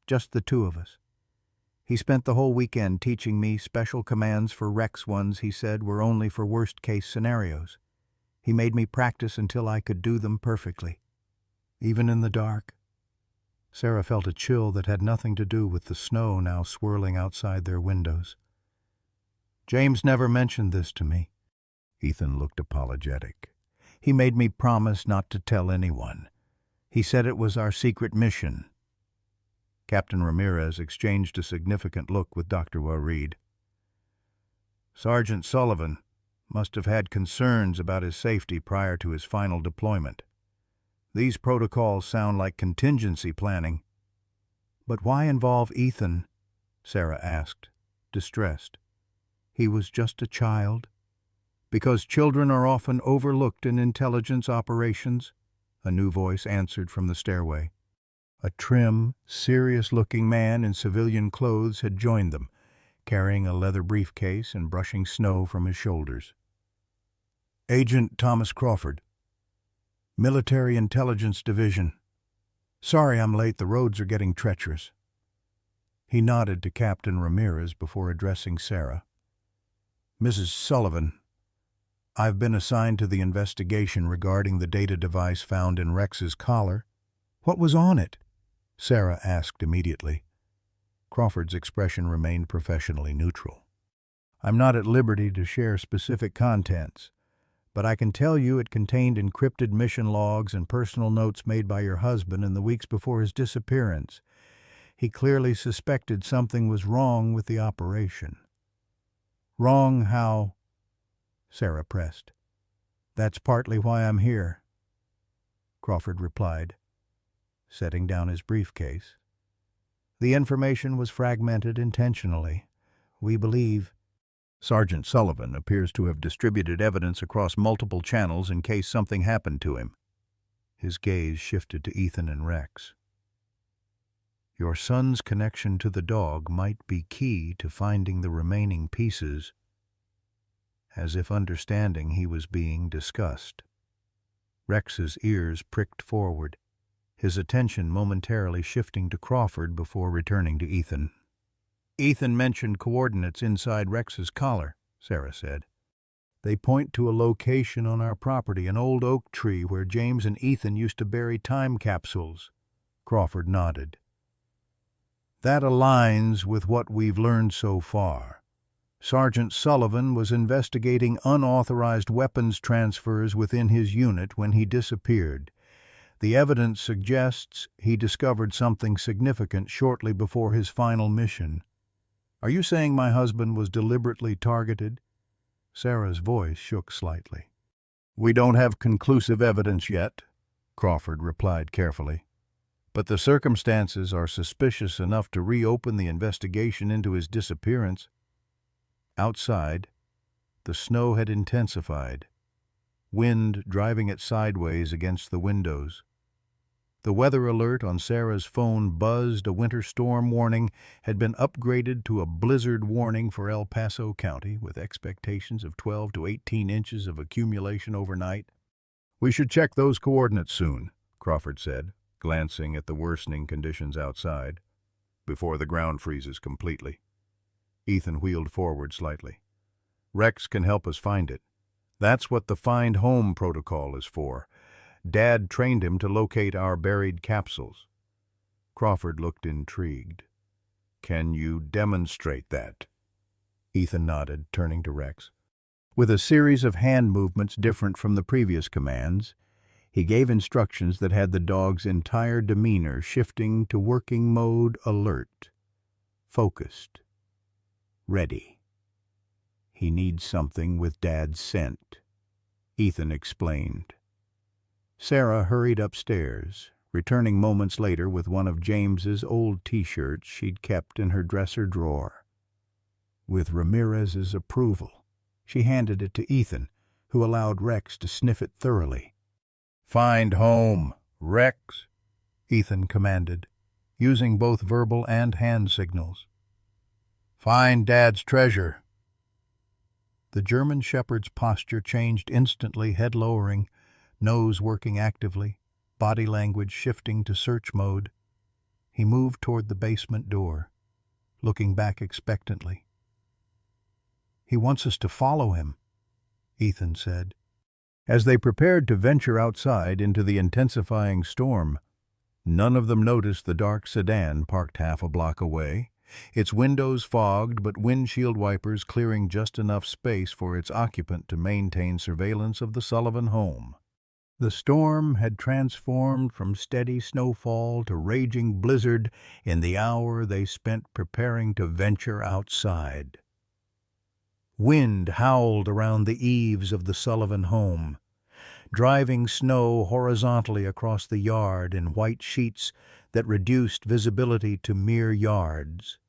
just the two of us. He spent the whole weekend teaching me special commands for Rex. Ones he said were only for worst-case scenarios. He made me practice until I could do them perfectly, even in the dark." Sarah felt a chill that had nothing to do with the snow now swirling outside their windows. "James never mentioned this to me." Ethan looked apologetic. "He made me promise not to tell anyone. He said it was our secret mission." Captain Ramirez exchanged a significant look with Dr. Reed. "Sergeant Sullivan must have had concerns about his safety prior to his final deployment. These protocols sound like contingency planning." "But why involve Ethan?" Sarah asked, distressed. "He was just a child." "Because children are often overlooked in intelligence operations," a new voice answered from the stairway. A trim, serious-looking man in civilian clothes had joined them, carrying a leather briefcase and brushing snow from his shoulders. "Agent Thomas Crawford, Military Intelligence Division. Sorry I'm late, the roads are getting treacherous." He nodded to Captain Ramirez before addressing Sarah. "Mrs. Sullivan, I've been assigned to the investigation regarding the data device found in Rex's collar." "What was on it?" Sarah asked immediately. Crawford's expression remained professionally neutral. "I'm not at liberty to share specific contents, but I can tell you it contained encrypted mission logs and personal notes made by your husband in the weeks before his disappearance. He clearly suspected something was wrong with the operation." "Wrong how?" Sarah pressed. "That's partly why I'm here," Crawford replied, setting down his briefcase. "The information was fragmented intentionally. We believe Sergeant Sullivan appears to have distributed evidence across multiple channels in case something happened to him." His gaze shifted to Ethan and Rex. "Your son's connection to the dog might be key to finding the remaining pieces," as if understanding he was being discussed. Rex's ears pricked forward, his attention momentarily shifting to Crawford before returning to Ethan. "Ethan mentioned coordinates inside Rex's collar," Sarah said. They point to a location on our property, an old oak tree where James and Ethan used to bury time capsules. Crawford nodded. That aligns with what we've learned so far. Sergeant Sullivan was investigating unauthorized weapons transfers within his unit when he disappeared. The evidence suggests he discovered something significant shortly before his final mission. Are you saying my husband was deliberately targeted? Sarah's voice shook slightly. We don't have conclusive evidence yet, Crawford replied carefully. But the circumstances are suspicious enough to reopen the investigation into his disappearance. Outside, the snow had intensified, wind driving it sideways against the windows. The weather alert on Sarah's phone buzzed. A winter storm warning had been upgraded to a blizzard warning for El Paso County, with expectations of 12 to 18 inches of accumulation overnight. We should check those coordinates soon, Crawford said, glancing at the worsening conditions outside, before the ground freezes completely. Ethan wheeled forward slightly. Rex can help us find it. That's what the Find Home protocol is for. Dad trained him to locate our buried capsules. Crawford looked intrigued. Can you demonstrate that? Ethan nodded, turning to Rex. With a series of hand movements different from the previous commands, he gave instructions that had the dog's entire demeanor shifting to working mode: alert, focused, ready. He needs something with Dad's scent, Ethan explained. Sarah hurried upstairs, returning moments later with one of James's old T-shirts she'd kept in her dresser drawer. With Ramirez's approval, she handed it to Ethan, who allowed Rex to sniff it thoroughly. Find home, Rex, Ethan commanded, using both verbal and hand signals. Find Dad's treasure. The German shepherd's posture changed instantly, head lowering, nose working actively, body language shifting to search mode. He moved toward the basement door, looking back expectantly. He wants us to follow him, Ethan said. As they prepared to venture outside into the intensifying storm, none of them noticed the dark sedan parked half a block away, its windows fogged but windshield wipers clearing just enough space for its occupant to maintain surveillance of the Sullivan home. The storm had transformed from steady snowfall to raging blizzard in the hour they spent preparing to venture outside. Wind howled around the eaves of the Sullivan home, driving snow horizontally across the yard in white sheets that reduced visibility to mere yards.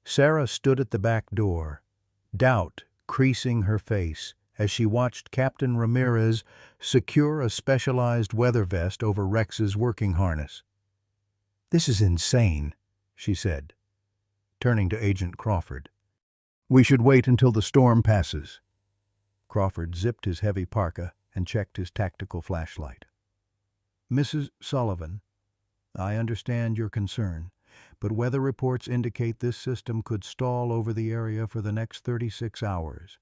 Sarah stood at the back door, doubt creasing her face as she watched Captain Ramirez secure a specialized weather vest over Rex's working harness. "This is insane," she said, turning to Agent Crawford. "We should wait until the storm passes." Crawford zipped his heavy parka and checked his tactical flashlight. "Mrs. Sullivan, I understand your concern, but weather reports indicate this system could stall over the area for the next 36 hours.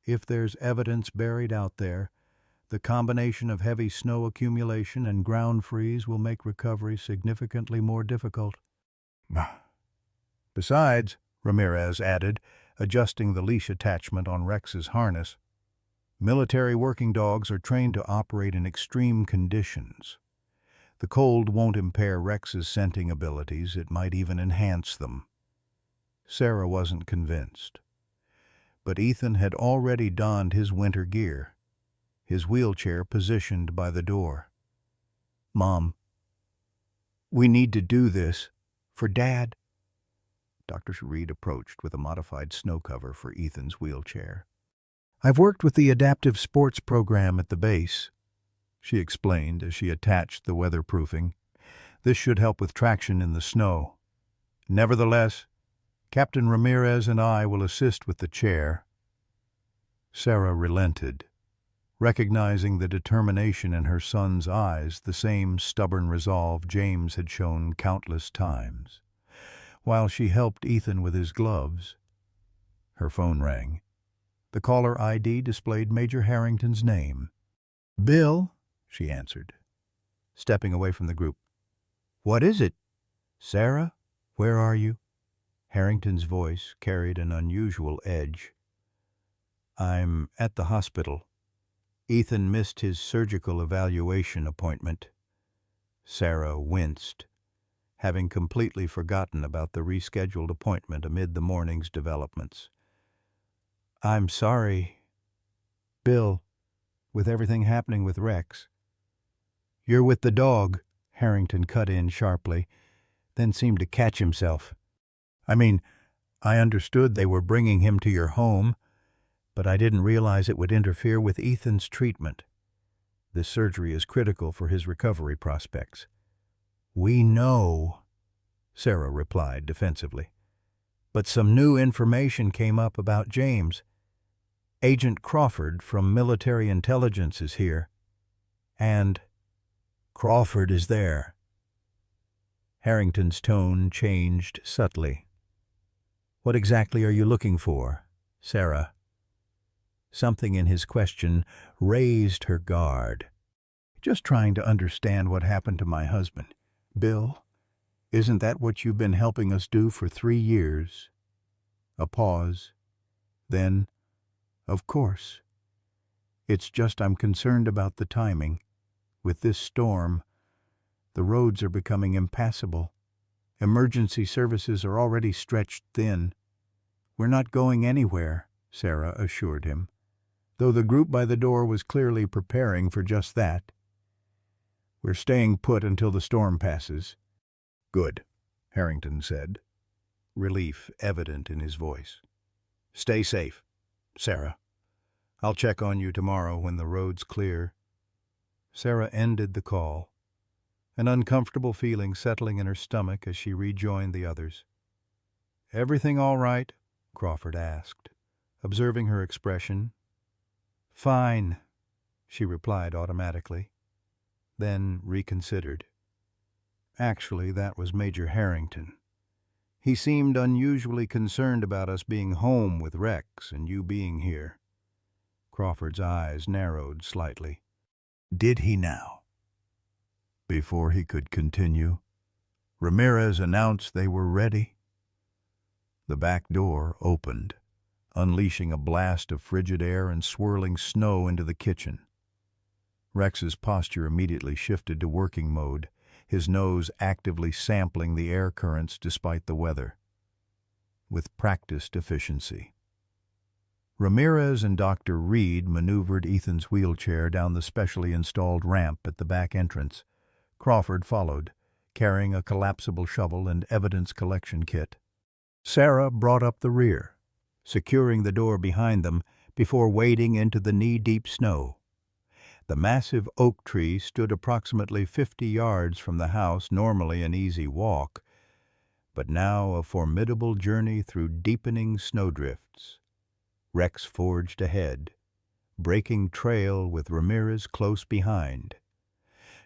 If there's evidence buried out there, the combination of heavy snow accumulation and ground freeze will make recovery significantly more difficult." "Besides," Ramirez added, adjusting the leash attachment on Rex's harness, "military working dogs are trained to operate in extreme conditions. The cold won't impair Rex's scenting abilities, it might even enhance them." Sarah wasn't convinced. But Ethan had already donned his winter gear, his wheelchair positioned by the door. "Mom, we need to do this for Dad." Dr. Reed approached with a modified snow cover for Ethan's wheelchair. "I've worked with the adaptive sports program at the base," she explained as she attached the weatherproofing. "This should help with traction in the snow. Nevertheless, Captain Ramirez and I will assist with the chair." Sarah relented, recognizing the determination in her son's eyes, the same stubborn resolve James had shown countless times. While she helped Ethan with his gloves, her phone rang. The caller ID displayed Major Harrington's name. "Bill," she answered, stepping away from the group. "What is it?" "Sarah, where are you?" Harrington's voice carried an unusual edge. "I'm at the hospital. Ethan missed his surgical evaluation appointment." Sarah winced, having completely forgotten about the rescheduled appointment amid the morning's developments. "I'm sorry, Bill, with everything happening with Rex." "You're with the dog," Harrington cut in sharply, then seemed to catch himself. "I mean, I understood they were bringing him to your home, but I didn't realize it would interfere with Ethan's treatment. This surgery is critical for his recovery prospects." "We know," Sarah replied defensively. "But some new information came up about James. Agent Crawford from Military Intelligence is here. And Crawford is there." Harrington's tone changed subtly. "What exactly are you looking for, Sarah?" Something in his question raised her guard. "Just trying to understand what happened to my husband. Bill, isn't that what you've been helping us do for 3 years?" A pause. Then, "Of course. It's just I'm concerned about the timing. With this storm, the roads are becoming impassable. Emergency services are already stretched thin." "We're not going anywhere," Sarah assured him, though the group by the door was clearly preparing for just that. "We're staying put until the storm passes." "Good," Harrington said, relief evident in his voice. "Stay safe, Sarah. I'll check on you tomorrow when the road's clear." Sarah ended the call, an uncomfortable feeling settling in her stomach as she rejoined the others. "Everything all right?" Crawford asked, observing her expression. "Fine," she replied automatically, then reconsidered. Actually, that was Major Harrington. "He seemed unusually concerned about us being home with Rex and you being here." Crawford's eyes narrowed slightly. "Did he now?" Before he could continue, Ramirez announced they were ready. The back door opened, unleashing a blast of frigid air and swirling snow into the kitchen. Rex's posture immediately shifted to working mode, his nose actively sampling the air currents despite the weather. With practiced efficiency. Ramirez and Dr. Reed maneuvered Ethan's wheelchair down the specially installed ramp at the back entrance. Crawford followed, carrying a collapsible shovel and evidence collection kit. Sarah brought up the rear, securing the door behind them before wading into the knee-deep snow. The massive oak tree stood approximately 50 yards from the house, normally an easy walk, but now a formidable journey through deepening snowdrifts. Rex forged ahead, breaking trail with Ramirez close behind.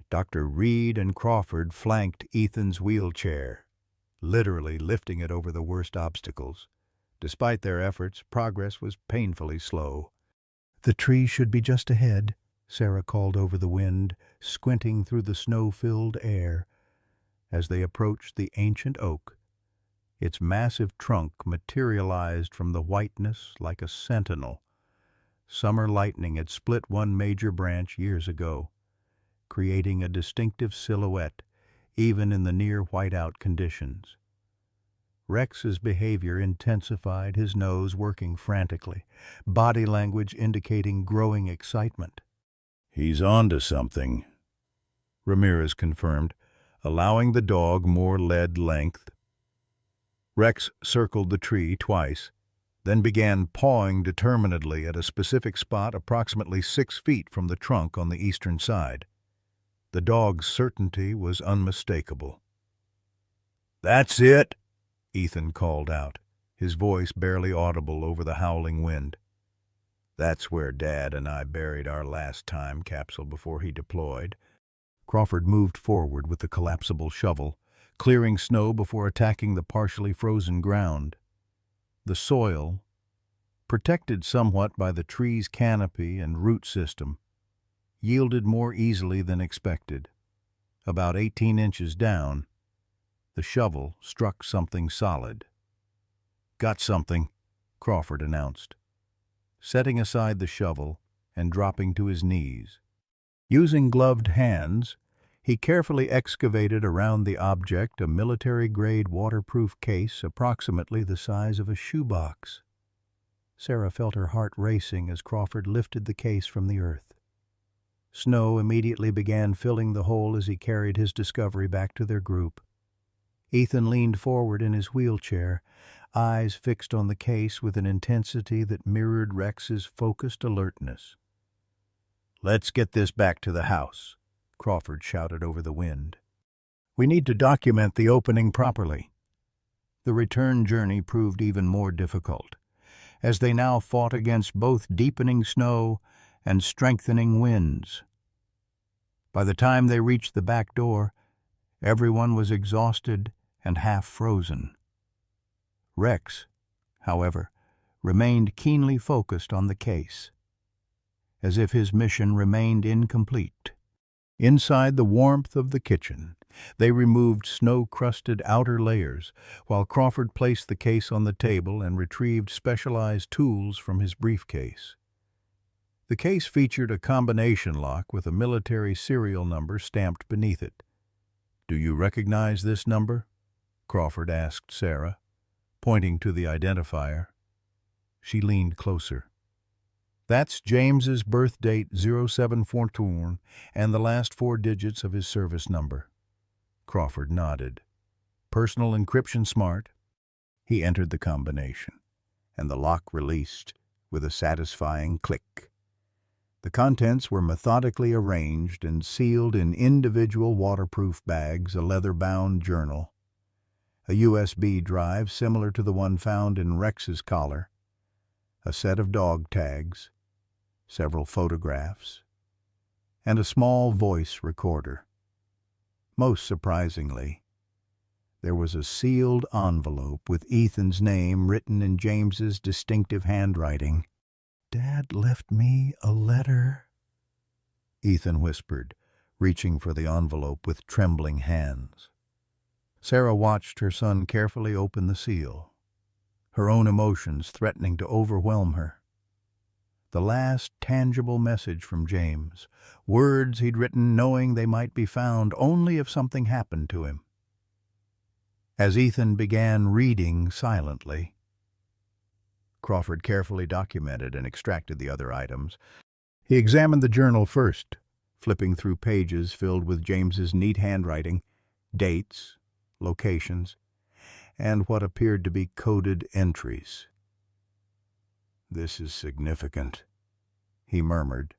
Dr. Reed and Crawford flanked Ethan's wheelchair, literally lifting it over the worst obstacles. Despite their efforts, progress was painfully slow. "The tree should be just ahead," Sarah called over the wind, squinting through the snow-filled air. As they approached the ancient oak, its massive trunk materialized from the whiteness like a sentinel. Summer lightning had split one major branch years ago, creating a distinctive silhouette even in the near whiteout conditions. Rex's behavior intensified, his nose working frantically, body language indicating growing excitement. "He's on to something," Ramirez confirmed, allowing the dog more lead length. Rex circled the tree twice, then began pawing determinedly at a specific spot approximately 6 feet from the trunk on the eastern side. The dog's certainty was unmistakable. "That's it," Ethan called out, his voice barely audible over the howling wind. "That's where Dad and I buried our last time capsule before he deployed." Crawford moved forward with the collapsible shovel, clearing snow before attacking the partially frozen ground. The soil, protected somewhat by the tree's canopy and root system, yielded more easily than expected. About 18 inches down, the shovel struck something solid. "Got something," Crawford announced, setting aside the shovel and dropping to his knees. Using gloved hands, he carefully excavated around the object a military-grade waterproof case approximately the size of a shoebox. Sarah felt her heart racing as Crawford lifted the case from the earth. Snow immediately began filling the hole as he carried his discovery back to their group. Ethan leaned forward in his wheelchair, eyes fixed on the case with an intensity that mirrored Rex's focused alertness. "Let's get this back to the house," Crawford shouted over the wind. "We need to document the opening properly." The return journey proved even more difficult, as they now fought against both deepening snow and strengthening winds. By the time they reached the back door, everyone was exhausted and half frozen. Rex, however, remained keenly focused on the case, as if his mission remained incomplete. Inside the warmth of the kitchen, they removed snow-crusted outer layers, while Crawford placed the case on the table and retrieved specialized tools from his briefcase. The case featured a combination lock with a military serial number stamped beneath it. "Do you recognize this number?" Crawford asked Sarah, pointing to the identifier. She leaned closer. "That's James's birth date 0742 and the last 4 digits of his service number." Crawford nodded. "Personal encryption smart." He entered the combination, and the lock released with a satisfying click. The contents were methodically arranged and sealed in individual waterproof bags, a leather-bound journal, a USB drive similar to the one found in Rex's collar, a set of dog tags, several photographs, and a small voice recorder. Most surprisingly, there was a sealed envelope with Ethan's name written in James's distinctive handwriting. "Dad left me a letter," Ethan whispered, reaching for the envelope with trembling hands. Sarah watched her son carefully open the seal, her own emotions threatening to overwhelm her. The last tangible message from James, words he'd written knowing they might be found only if something happened to him. As Ethan began reading silently, Crawford carefully documented and extracted the other items. He examined the journal first, flipping through pages filled with James's neat handwriting, dates, locations, and what appeared to be coded entries. "This is significant," he murmured,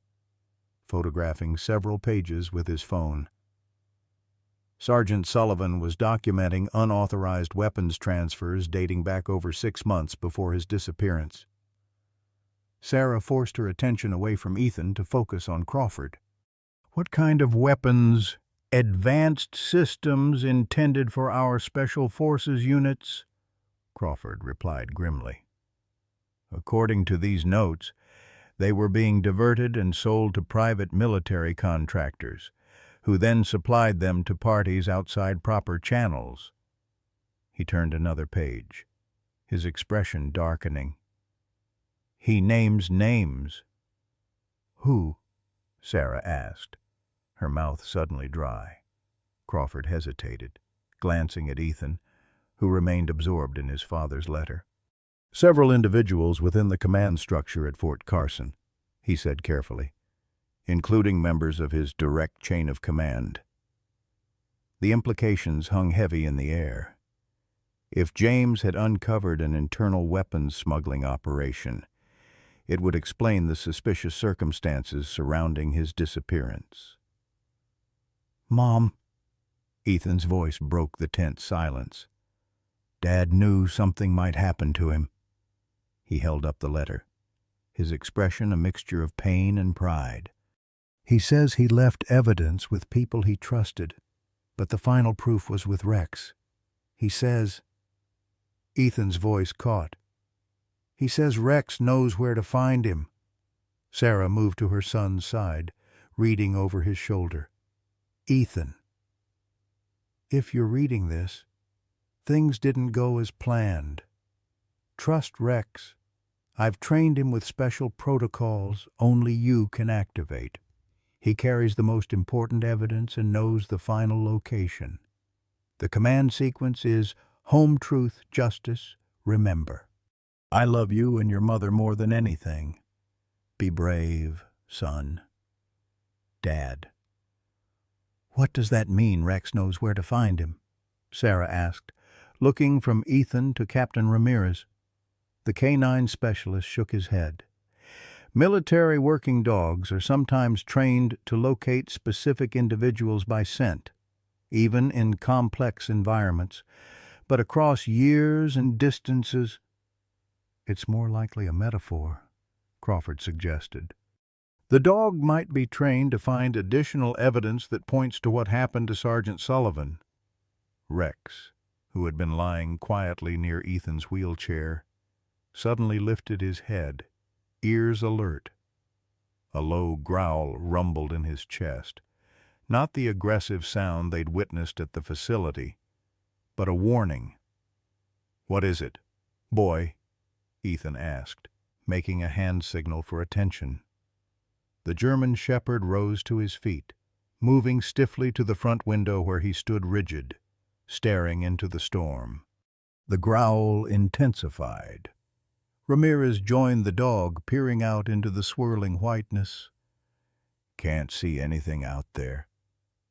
photographing several pages with his phone. Sergeant Sullivan was documenting unauthorized weapons transfers dating back over 6 months before his disappearance. Sarah forced her attention away from Ethan to focus on Crawford. "What kind of weapons? Advanced systems intended for our Special Forces units?" Crawford replied grimly. "According to these notes, they were being diverted and sold to private military contractors, who then supplied them to parties outside proper channels." He turned another page, his expression darkening. "He names names." "Who?" Sarah asked, her mouth suddenly dry. Crawford hesitated, glancing at Ethan, who remained absorbed in his father's letter. "Several individuals within the command structure at Fort Carson," he said carefully, "including members of his direct chain of command." The implications hung heavy in the air. If James had uncovered an internal weapons smuggling operation, it would explain the suspicious circumstances surrounding his disappearance. "Mom," Ethan's voice broke the tense silence. "Dad knew something might happen to him." He held up the letter, his expression a mixture of pain and pride. "He says he left evidence with people he trusted, but the final proof was with Rex. He says—" Ethan's voice caught. He says Rex knows where to find him. Sarah moved to her son's side, reading over his shoulder. Ethan, if you're reading this, things didn't go as planned. Trust Rex. I've trained him with special protocols only you can activate. He carries the most important evidence and knows the final location. The command sequence is home truth, justice, remember. I love you and your mother more than anything. Be brave, son. Dad. What does that mean, Rex knows where to find him? Sarah asked, looking from Ethan to Captain Ramirez. The K-9 specialist shook his head. Military working dogs are sometimes trained to locate specific individuals by scent, even in complex environments, but across years and distances. It's more likely a metaphor, Crawford suggested. The dog might be trained to find additional evidence that points to what happened to Sergeant Sullivan. Rex, who had been lying quietly near Ethan's wheelchair, suddenly lifted his head, ears alert. A low growl rumbled in his chest, not the aggressive sound they'd witnessed at the facility, but a warning. "What is it, boy?" Ethan asked, making a hand signal for attention. The German shepherd rose to his feet, moving stiffly to the front window where he stood rigid, staring into the storm. The growl intensified. Ramirez joined the dog, peering out into the swirling whiteness. "Can't see anything out there,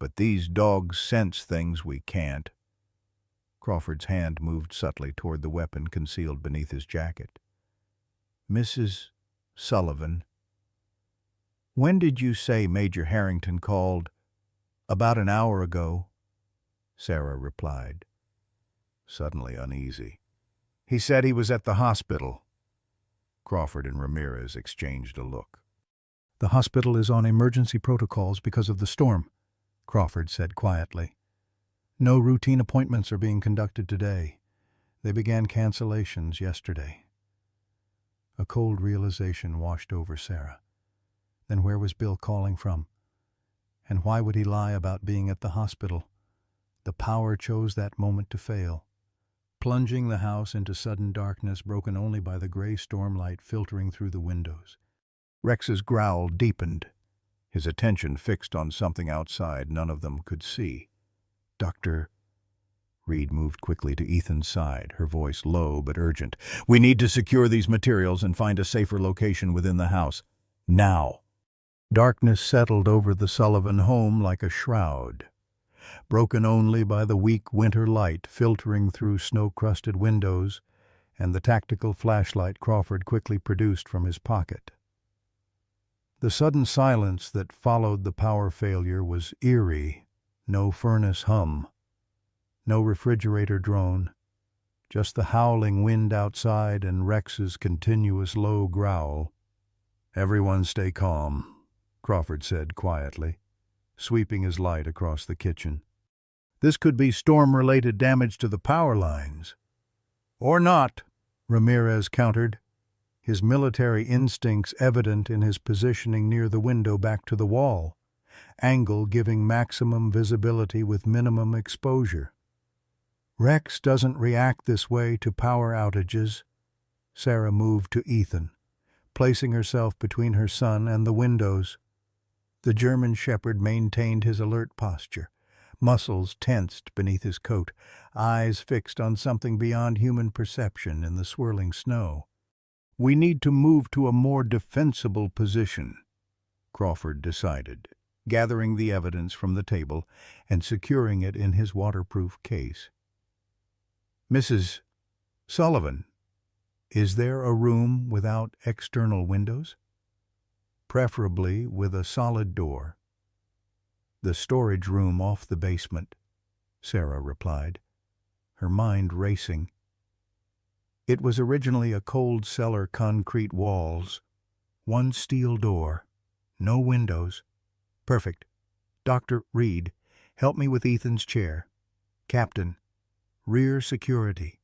but these dogs sense things we can't." Crawford's hand moved subtly toward the weapon concealed beneath his jacket. "Mrs. Sullivan, when did you say Major Harrington called?" "About an hour ago," Sarah replied, suddenly uneasy. "He said he was at the hospital." Crawford and Ramirez exchanged a look. "The hospital is on emergency protocols because of the storm," Crawford said quietly. "No routine appointments are being conducted today. They began cancellations yesterday." A cold realization washed over Sarah. Then where was Bill calling from? And why would he lie about being at the hospital? The power chose that moment to fail, plunging the house into sudden darkness broken only by the gray stormlight filtering through the windows. Rex's growl deepened, his attention fixed on something outside none of them could see. "Dr." Reed moved quickly to Ethan's side, her voice low but urgent. "We need to secure these materials and find a safer location within the house. Now." Darkness settled over the Sullivan home like a shroud, broken only by the weak winter light filtering through snow-crusted windows and the tactical flashlight Crawford quickly produced from his pocket. The sudden silence that followed the power failure was eerie. No furnace hum, no refrigerator drone, just the howling wind outside and Rex's continuous low growl. "Everyone stay calm," Crawford said quietly, sweeping his light across the kitchen. "This could be storm-related damage to the power lines." "Or not," Ramirez countered, his military instincts evident in his positioning near the window back to the wall, angle giving maximum visibility with minimum exposure. "Rex doesn't react this way to power outages." Sarah moved to Ethan, placing herself between her son and the windows. The German shepherd maintained his alert posture, muscles tensed beneath his coat, eyes fixed on something beyond human perception in the swirling snow. "We need to move to a more defensible position," Crawford decided, gathering the evidence from the table and securing it in his waterproof case. "Mrs. Sullivan, is there a room without external windows? Preferably with a solid door." "The storage room off the basement," Sarah replied, her mind racing. It was originally a cold cellar concrete walls, one steel door, no windows. "Perfect. Dr. Reed, help me with Ethan's chair. Captain, rear security."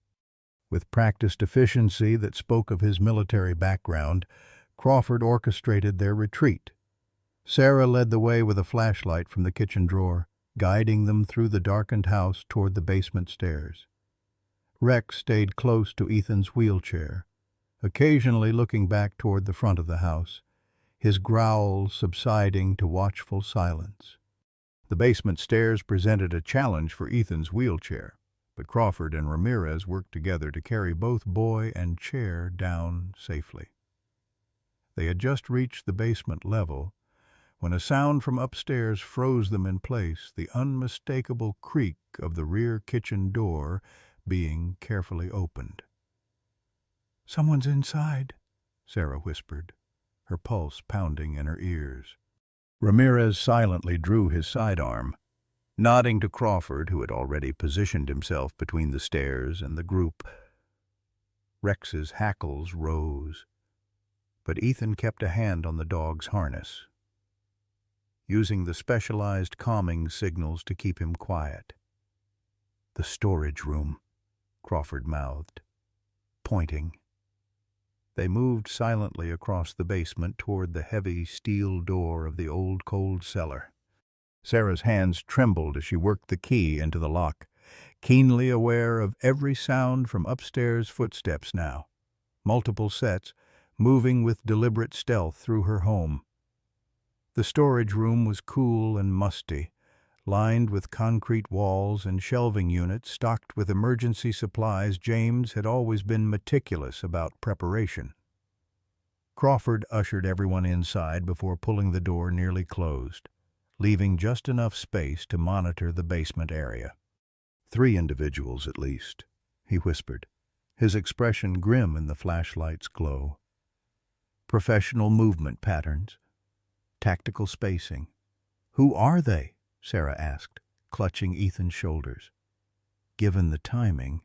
With practiced efficiency that spoke of his military background, Crawford orchestrated their retreat. Sarah led the way with a flashlight from the kitchen drawer, guiding them through the darkened house toward the basement stairs. Rex stayed close to Ethan's wheelchair, occasionally looking back toward the front of the house, his growls subsiding to watchful silence. The basement stairs presented a challenge for Ethan's wheelchair, but Crawford and Ramirez worked together to carry both boy and chair down safely. They had just reached the basement level when a sound from upstairs froze them in place, the unmistakable creak of the rear kitchen door being carefully opened. "Someone's inside," Sarah whispered, her pulse pounding in her ears. Ramirez silently drew his sidearm, nodding to Crawford, who had already positioned himself between the stairs and the group. Rex's hackles rose, but Ethan kept a hand on the dog's harness, using the specialized calming signals to keep him quiet. "The storage room," Crawford mouthed, pointing. They moved silently across the basement toward the heavy steel door of the old cold cellar. Sarah's hands trembled as she worked the key into the lock, keenly aware of every sound from upstairs footsteps now, multiple sets, moving with deliberate stealth through her home. The storage room was cool and musty, lined with concrete walls and shelving units stocked with emergency supplies. James had always been meticulous about preparation. Crawford ushered everyone inside before pulling the door nearly closed, leaving just enough space to monitor the basement area. "3 individuals at least," he whispered, his expression grim in the flashlight's glow. "Professional movement patterns, tactical spacing." "Who are they?" Sarah asked, clutching Ethan's shoulders. "Given the timing,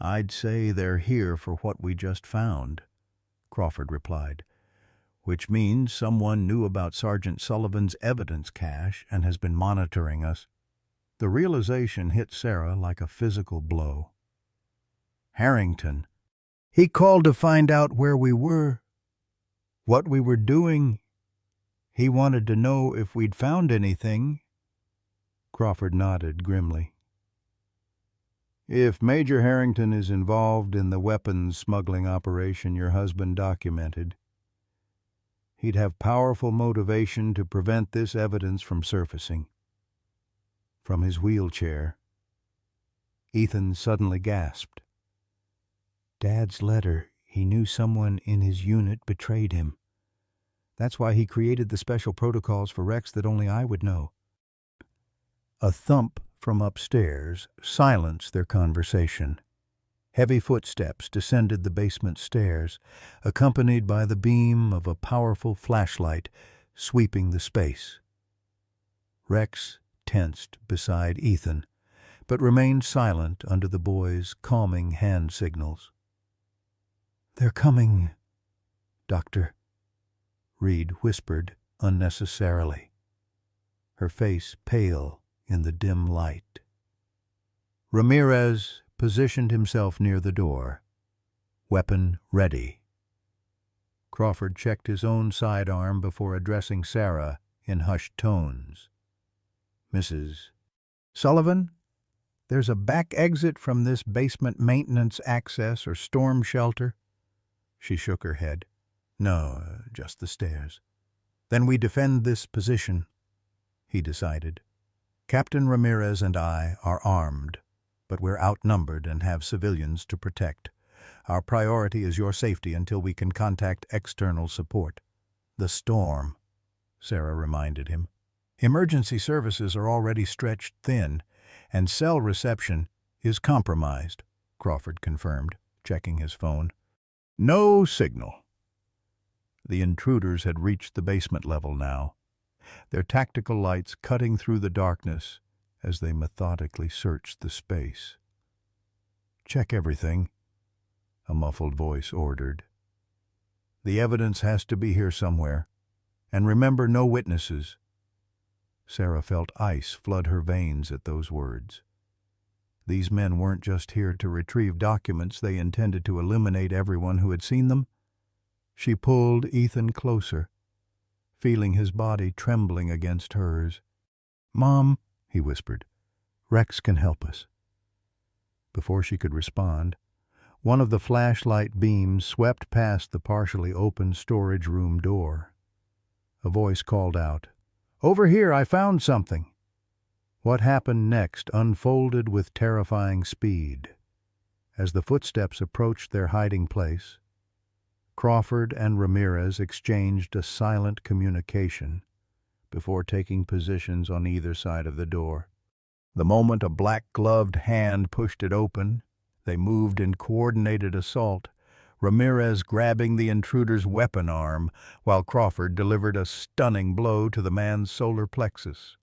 I'd say they're here for what we just found," Crawford replied, "which means someone knew about Sergeant Sullivan's evidence cache and has been monitoring us." The realization hit Sarah like a physical blow. "Harrington. He called to find out where we were, what we were doing. He wanted to know if we'd found anything." Crawford nodded grimly. "If Major Harrington is involved in the weapons smuggling operation your husband documented, he'd have powerful motivation to prevent this evidence from surfacing." From his wheelchair, Ethan suddenly gasped. "Dad's letter. He knew someone in his unit betrayed him. That's why he created the special protocols for Rex that only I would know." A thump from upstairs silenced their conversation. Heavy footsteps descended the basement stairs, accompanied by the beam of a powerful flashlight sweeping the space. Rex tensed beside Ethan, but remained silent under the boy's calming hand signals. "They're coming, Doctor," Reed whispered unnecessarily, her face pale in the dim light. Ramirez positioned himself near the door, weapon ready. Crawford checked his own sidearm before addressing Sarah in hushed tones. "Mrs. Sullivan, there's a back exit from this basement maintenance access or storm shelter?" She shook her head. "No, just the stairs." "Then we defend this position," he decided. "Captain Ramirez and I are armed, but we're outnumbered and have civilians to protect. Our priority is your safety until we can contact external support." "The storm," Sarah reminded him. "Emergency services are already stretched thin, and cell reception is compromised," Crawford confirmed, checking his phone. "No signal." The intruders had reached the basement level now, their tactical lights cutting through the darkness as they methodically searched the space. "Check everything," a muffled voice ordered. "The evidence has to be here somewhere. And remember, no witnesses." Sarah felt ice flood her veins at those words. These men weren't just here to retrieve documents, they intended to eliminate everyone who had seen them. She pulled Ethan closer, feeling his body trembling against hers. "Mom," he whispered, "Rex can help us." Before she could respond, one of the flashlight beams swept past the partially open storage room door. A voice called out, "Over here, I found something." What happened next unfolded with terrifying speed. As the footsteps approached their hiding place, Crawford and Ramirez exchanged a silent communication before taking positions on either side of the door. The moment a black-gloved hand pushed it open, they moved in coordinated assault, Ramirez grabbing the intruder's weapon arm, while Crawford delivered a stunning blow to the man's solar plexus.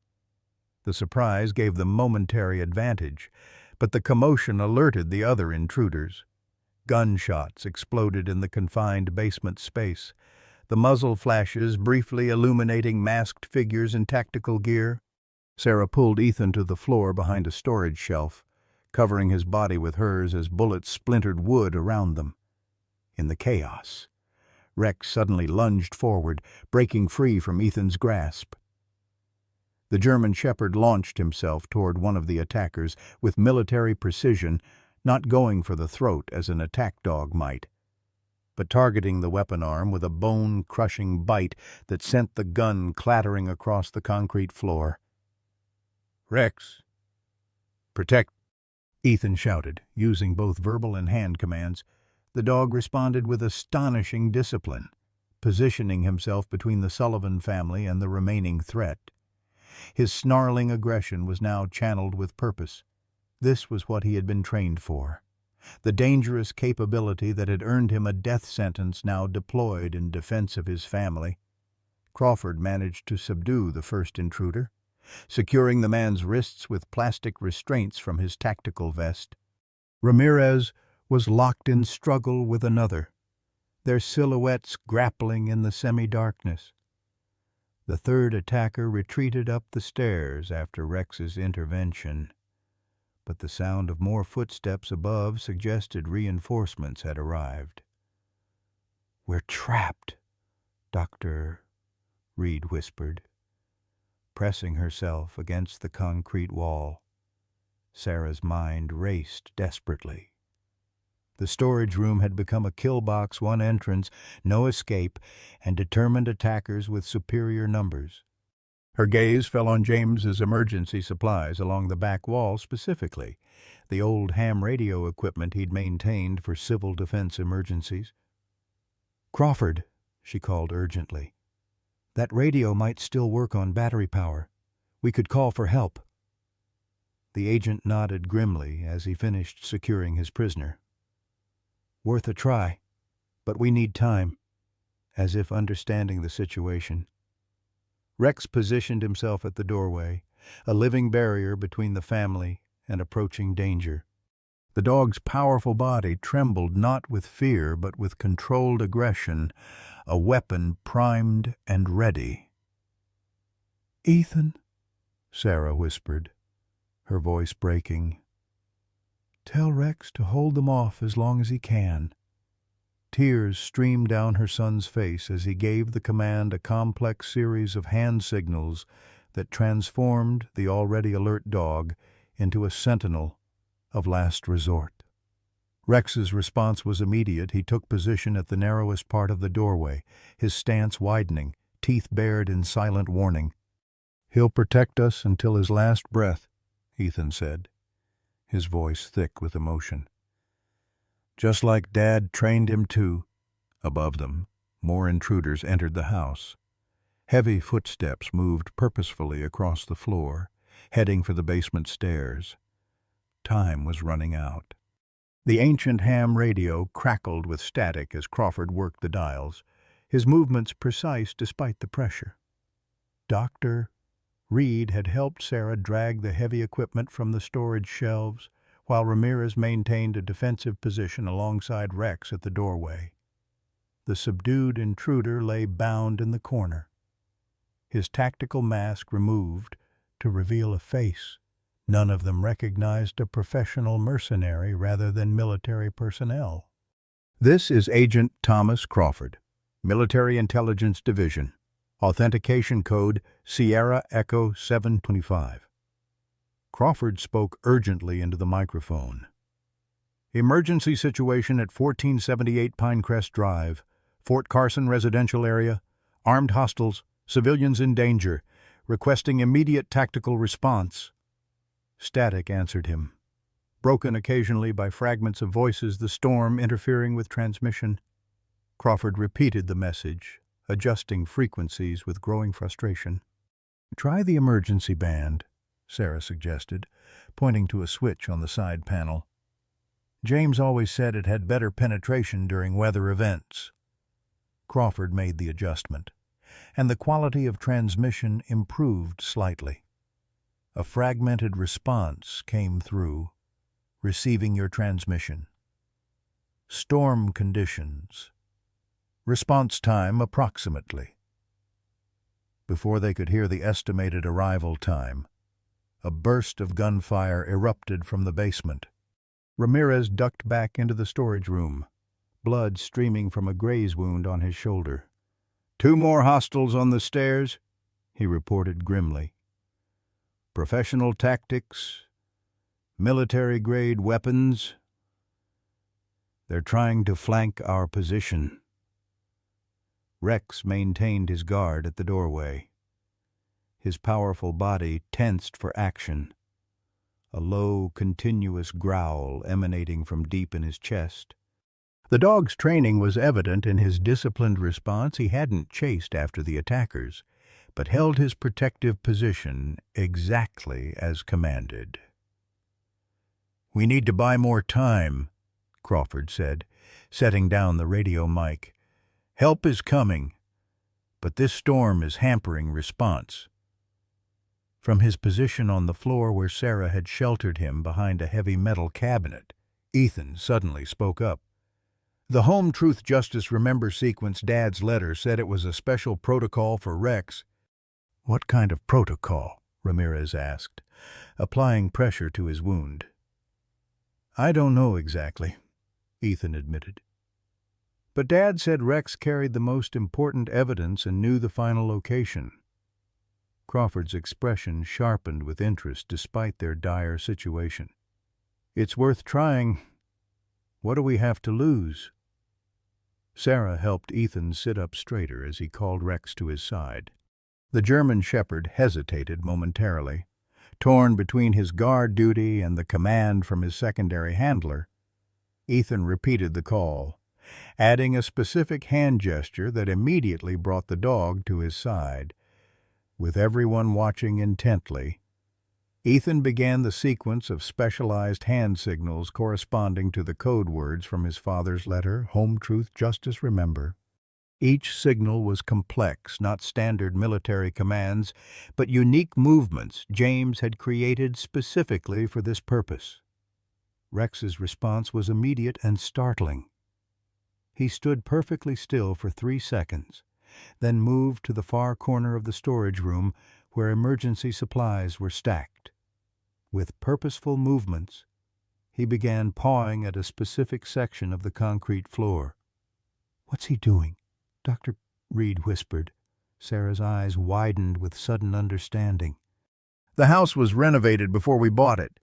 The surprise gave them momentary advantage, but the commotion alerted the other intruders. Gunshots exploded in the confined basement space, the muzzle flashes briefly illuminating masked figures in tactical gear. Sarah pulled Ethan to the floor behind a storage shelf, covering his body with hers as bullets splintered wood around them. In the chaos, Rex suddenly lunged forward, breaking free from Ethan's grasp. The German Shepherd launched himself toward one of the attackers with military precision, not going for the throat as an attack dog might, but targeting the weapon arm with a bone-crushing bite that sent the gun clattering across the concrete floor. "Rex, protect," Ethan shouted, using both verbal and hand commands. The dog responded with astonishing discipline, positioning himself between the Sullivan family and the remaining threat. His snarling aggression was now channeled with purpose. This was what he had been trained for. The dangerous capability that had earned him a death sentence now deployed in defense of his family. Crawford managed to subdue the first intruder, securing the man's wrists with plastic restraints from his tactical vest. Ramirez was locked in struggle with another, their silhouettes grappling in the semi-darkness. The third attacker retreated up the stairs after Rex's intervention, but the sound of more footsteps above suggested reinforcements had arrived. "We're trapped," Dr. Reed whispered, pressing herself against the concrete wall. Sarah's mind raced desperately. The storage room had become a kill box, one entrance, no escape, and determined attackers with superior numbers. Her gaze fell on James's emergency supplies along the back wall specifically, the old ham radio equipment he'd maintained for civil defense emergencies. "Crawford," she called urgently, "that radio might still work on battery power. We could call for help." The agent nodded grimly as he finished securing his prisoner. "Worth a try, but we need time," as if understanding the situation. Rex positioned himself at the doorway, a living barrier between the family and approaching danger. The dog's powerful body trembled not with fear but with controlled aggression, a weapon primed and ready. "Ethan," Sarah whispered, her voice breaking, "tell Rex to hold them off as long as he can." Tears streamed down her son's face as he gave the command a complex series of hand signals that transformed the already alert dog into a sentinel of last resort. Rex's response was immediate. He took position at the narrowest part of the doorway, his stance widening, teeth bared in silent warning. "He'll protect us until his last breath," Ethan said, his voice thick with emotion. "Just like Dad trained him to." Above them, more intruders entered the house. Heavy footsteps moved purposefully across the floor, heading for the basement stairs. Time was running out. The ancient ham radio crackled with static as Crawford worked the dials, his movements precise despite the pressure. Dr. Reed had helped Sarah drag the heavy equipment from the storage shelves, while Ramirez maintained a defensive position alongside Rex at the doorway. The subdued intruder lay bound in the corner, his tactical mask removed to reveal a face None of them recognized a professional mercenary rather than military personnel. This is Agent Thomas Crawford, Military Intelligence Division. Authentication code Sierra Echo 725. Crawford spoke urgently into the microphone. Emergency situation at 1478 Pinecrest Drive, Fort Carson residential area. Armed hostiles, civilians in danger, requesting immediate tactical response. Static answered him, broken occasionally by fragments of voices, the storm interfering with transmission. Crawford repeated the message, adjusting frequencies with growing frustration. "Try the emergency band," Sarah suggested, pointing to a switch on the side panel. "James always said it had better penetration during weather events." Crawford made the adjustment, and the quality of transmission improved slightly. A fragmented response came through, receiving your transmission. Storm conditions. Response time approximately. Before they could hear the estimated arrival time, a burst of gunfire erupted from the basement. Ramirez ducked back into the storage room, blood streaming from a graze wound on his shoulder. "2 more hostiles on the stairs," he reported grimly. "Professional tactics, military-grade weapons. They're trying to flank our position." Rex maintained his guard at the doorway, his powerful body tensed for action, a low, continuous growl emanating from deep in his chest. The dog's training was evident in his disciplined response. He hadn't chased after the attackers, but held his protective position exactly as commanded. "We need to buy more time," Crawford said, setting down the radio mic. "Help is coming, but this storm is hampering response." From his position on the floor where Sarah had sheltered him behind a heavy metal cabinet, Ethan suddenly spoke up. "The Home Truth Justice Remember sequence Dad's letter said it was a special protocol for Rex." "What kind of protocol?" Ramirez asked, applying pressure to his wound. "I don't know exactly," Ethan admitted. "But Dad said Rex carried the most important evidence and knew the final location." Crawford's expression sharpened with interest despite their dire situation. "It's worth trying. What do we have to lose?" Sarah helped Ethan sit up straighter as he called Rex to his side. The German shepherd hesitated momentarily, torn between his guard duty and the command from his secondary handler. Ethan repeated the call, adding a specific hand gesture that immediately brought the dog to his side. With everyone watching intently, Ethan began the sequence of specialized hand signals corresponding to the code words from his father's letter, Home Truth Justice Remember. Each signal was complex, not standard military commands, but unique movements James had created specifically for this purpose. Rex's response was immediate and startling. He stood perfectly still for 3 seconds, then moved to the far corner of the storage room where emergency supplies were stacked. With purposeful movements, he began pawing at a specific section of the concrete floor. "What's he doing?" Dr. Reed whispered. Sarah's eyes widened with sudden understanding. "The house was renovated before we bought it.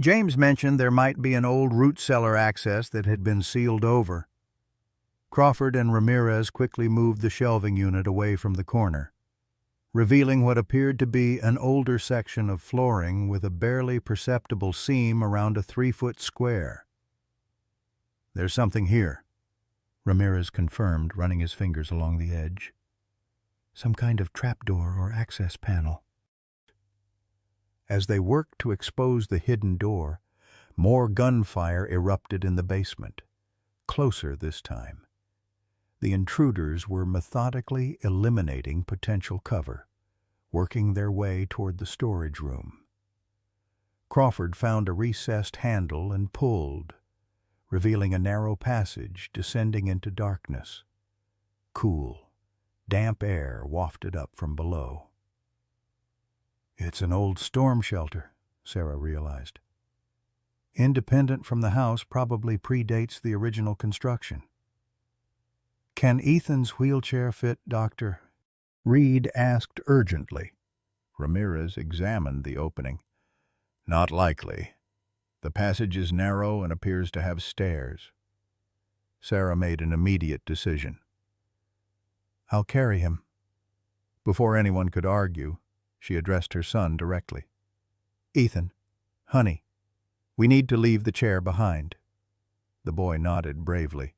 James mentioned there might be an old root cellar access that had been sealed over." Crawford and Ramirez quickly moved the shelving unit away from the corner, revealing what appeared to be an older section of flooring with a barely perceptible seam around a 3-foot square. "There's something here," Ramirez confirmed, running his fingers along the edge. "Some kind of trapdoor or access panel." As they worked to expose the hidden door, more gunfire erupted in the basement, closer this time. The intruders were methodically eliminating potential cover, working their way toward the storage room. Crawford found a recessed handle and pulled, revealing a narrow passage descending into darkness. Cool, damp air wafted up from below. "It's an old storm shelter," Sarah realized. Independent from the house probably predates the original construction. "Can Ethan's wheelchair fit, Doctor?" Reed asked urgently. Ramirez examined the opening. "Not likely. The passage is narrow and appears to have stairs." Sarah made an immediate decision. "I'll carry him." Before anyone could argue, she addressed her son directly. "Ethan, honey, we need to leave the chair behind." The boy nodded bravely,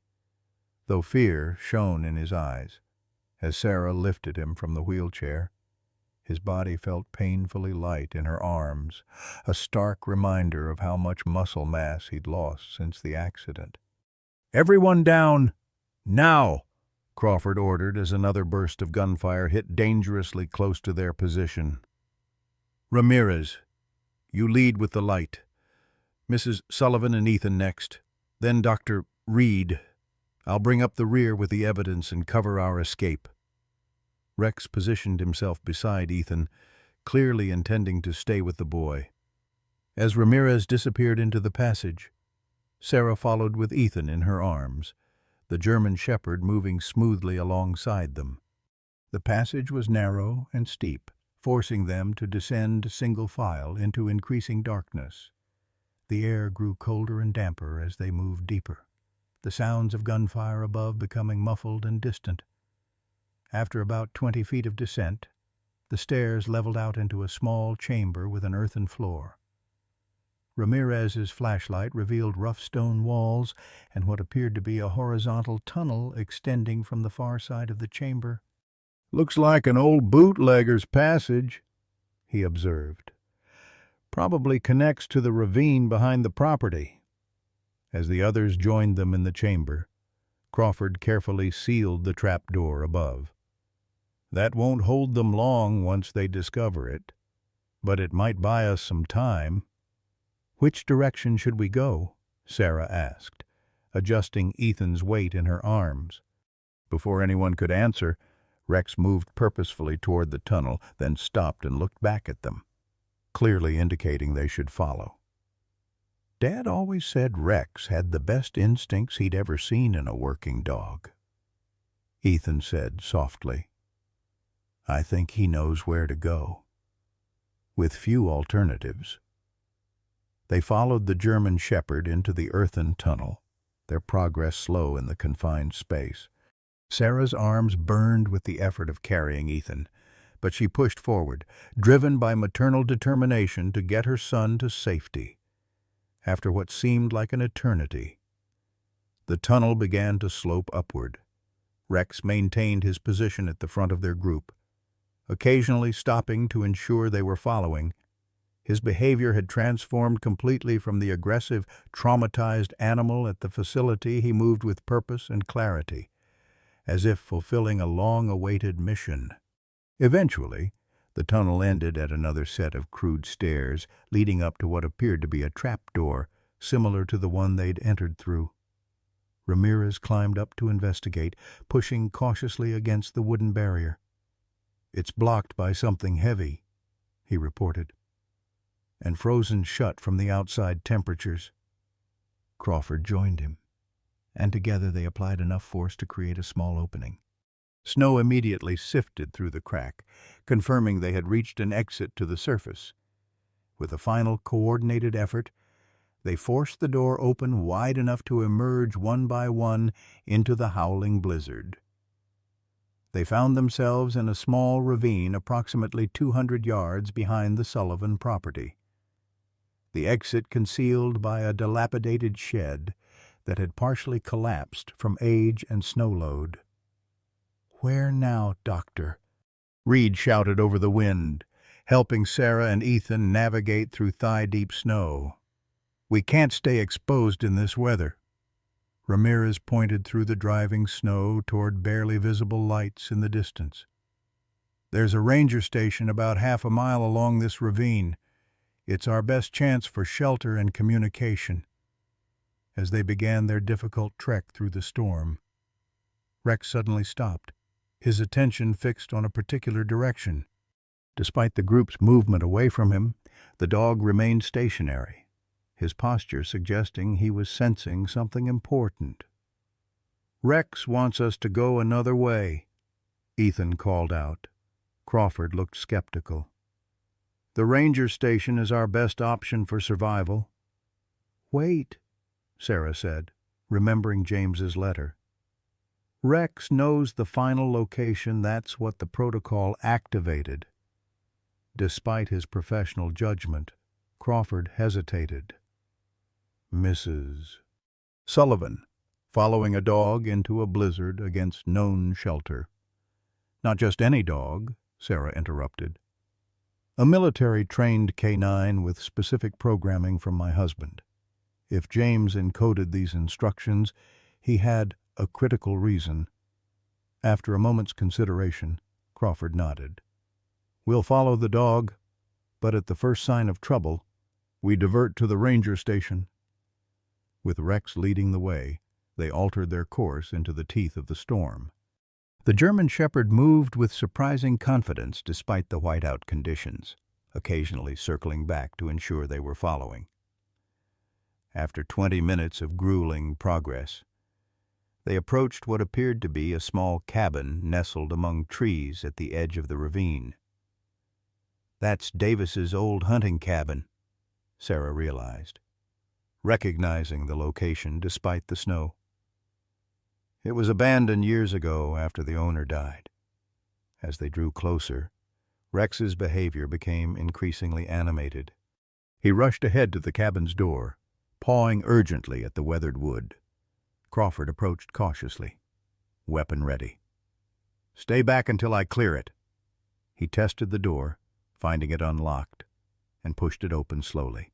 though fear shone in his eyes. As Sarah lifted him from the wheelchair, his body felt painfully light in her arms, a stark reminder of how much muscle mass he'd lost since the accident. "Everyone down! Now!" Crawford ordered as another burst of gunfire hit dangerously close to their position. "Ramirez, you lead with the light. Mrs. Sullivan and Ethan next. Then Dr. Reed. I'll bring up the rear with the evidence and cover our escape." Rex positioned himself beside Ethan, clearly intending to stay with the boy. As Ramirez disappeared into the passage, Sarah followed with Ethan in her arms, the German shepherd moving smoothly alongside them. The passage was narrow and steep, forcing them to descend single file into increasing darkness. The air grew colder and damper as they moved deeper, the sounds of gunfire above becoming muffled and distant. After about 20 feet of descent, the stairs leveled out into a small chamber with an earthen floor. Ramirez's flashlight revealed rough stone walls and what appeared to be a horizontal tunnel extending from the far side of the chamber. "Looks like an old bootlegger's passage," he observed. "Probably connects to the ravine behind the property." As the others joined them in the chamber, Crawford carefully sealed the trap door above. "That won't hold them long once they discover it, but it might buy us some time." "Which direction should we go?" Sarah asked, adjusting Ethan's weight in her arms. Before anyone could answer, Rex moved purposefully toward the tunnel, then stopped and looked back at them, clearly indicating they should follow. Dad always said Rex had the best instincts he'd ever seen in a working dog. Ethan said softly, "I think he knows where to go." With few alternatives, they followed the German shepherd into the earthen tunnel, their progress slow in the confined space. Sarah's arms burned with the effort of carrying Ethan, but she pushed forward, driven by maternal determination to get her son to safety. After what seemed like an eternity, the tunnel began to slope upward. Rex maintained his position at the front of their group, occasionally stopping to ensure they were following. His behavior had transformed completely from the aggressive, traumatized animal at the facility. He moved with purpose and clarity, as if fulfilling a long-awaited mission. Eventually, the tunnel ended at another set of crude stairs, leading up to what appeared to be a trapdoor, similar to the one they'd entered through. Ramirez climbed up to investigate, pushing cautiously against the wooden barrier. "It's blocked by something heavy," he reported, "and frozen shut from the outside temperatures." Crawford joined him, and together they applied enough force to create a small opening. Snow immediately sifted through the crack, confirming they had reached an exit to the surface. With a final coordinated effort, they forced the door open wide enough to emerge one by one into the howling blizzard. They found themselves in a small ravine approximately 200 yards behind the Sullivan property, the exit concealed by a dilapidated shed that had partially collapsed from age and snow load. "Where now, Doctor?" Reed shouted over the wind, helping Sarah and Ethan navigate through thigh-deep snow. "We can't stay exposed in this weather." Ramirez pointed through the driving snow toward barely visible lights in the distance. "There's a ranger station about half a mile along this ravine. It's our best chance for shelter and communication." As they began their difficult trek through the storm, Rex suddenly stopped, his attention fixed on a particular direction. Despite the group's movement away from him, The dog remained stationary, his posture suggesting he was sensing something important. "Rex wants us to go another way," Ethan called out. Crawford looked skeptical. "The ranger station is our best option for survival." "Wait," Sarah said, remembering James's letter. "Rex knows the final location. That's what the protocol activated." Despite his professional judgment, Crawford hesitated. Mrs. Sullivan, following a dog into a blizzard against known shelter. "Not just any dog," Sarah interrupted. "A military-trained canine with specific programming from my husband. If James encoded these instructions, he had a critical reason." After a moment's consideration, Crawford nodded. "We'll follow the dog, but at the first sign of trouble, we divert to the ranger station." With Rex leading the way, they altered their course into the teeth of the storm. The German Shepherd moved with surprising confidence despite the whiteout conditions, occasionally circling back to ensure they were following. After 20 minutes of grueling progress, they approached what appeared to be a small cabin nestled among trees at the edge of the ravine. "That's Davis's old hunting cabin," Sarah realized, recognizing the location despite the snow. "It was abandoned years ago after the owner died." As they drew closer, Rex's behavior became increasingly animated. He rushed ahead to the cabin's door, pawing urgently at the weathered wood. Crawford approached cautiously, weapon ready. "Stay back until I clear it." He tested the door, finding it unlocked, and pushed it open slowly.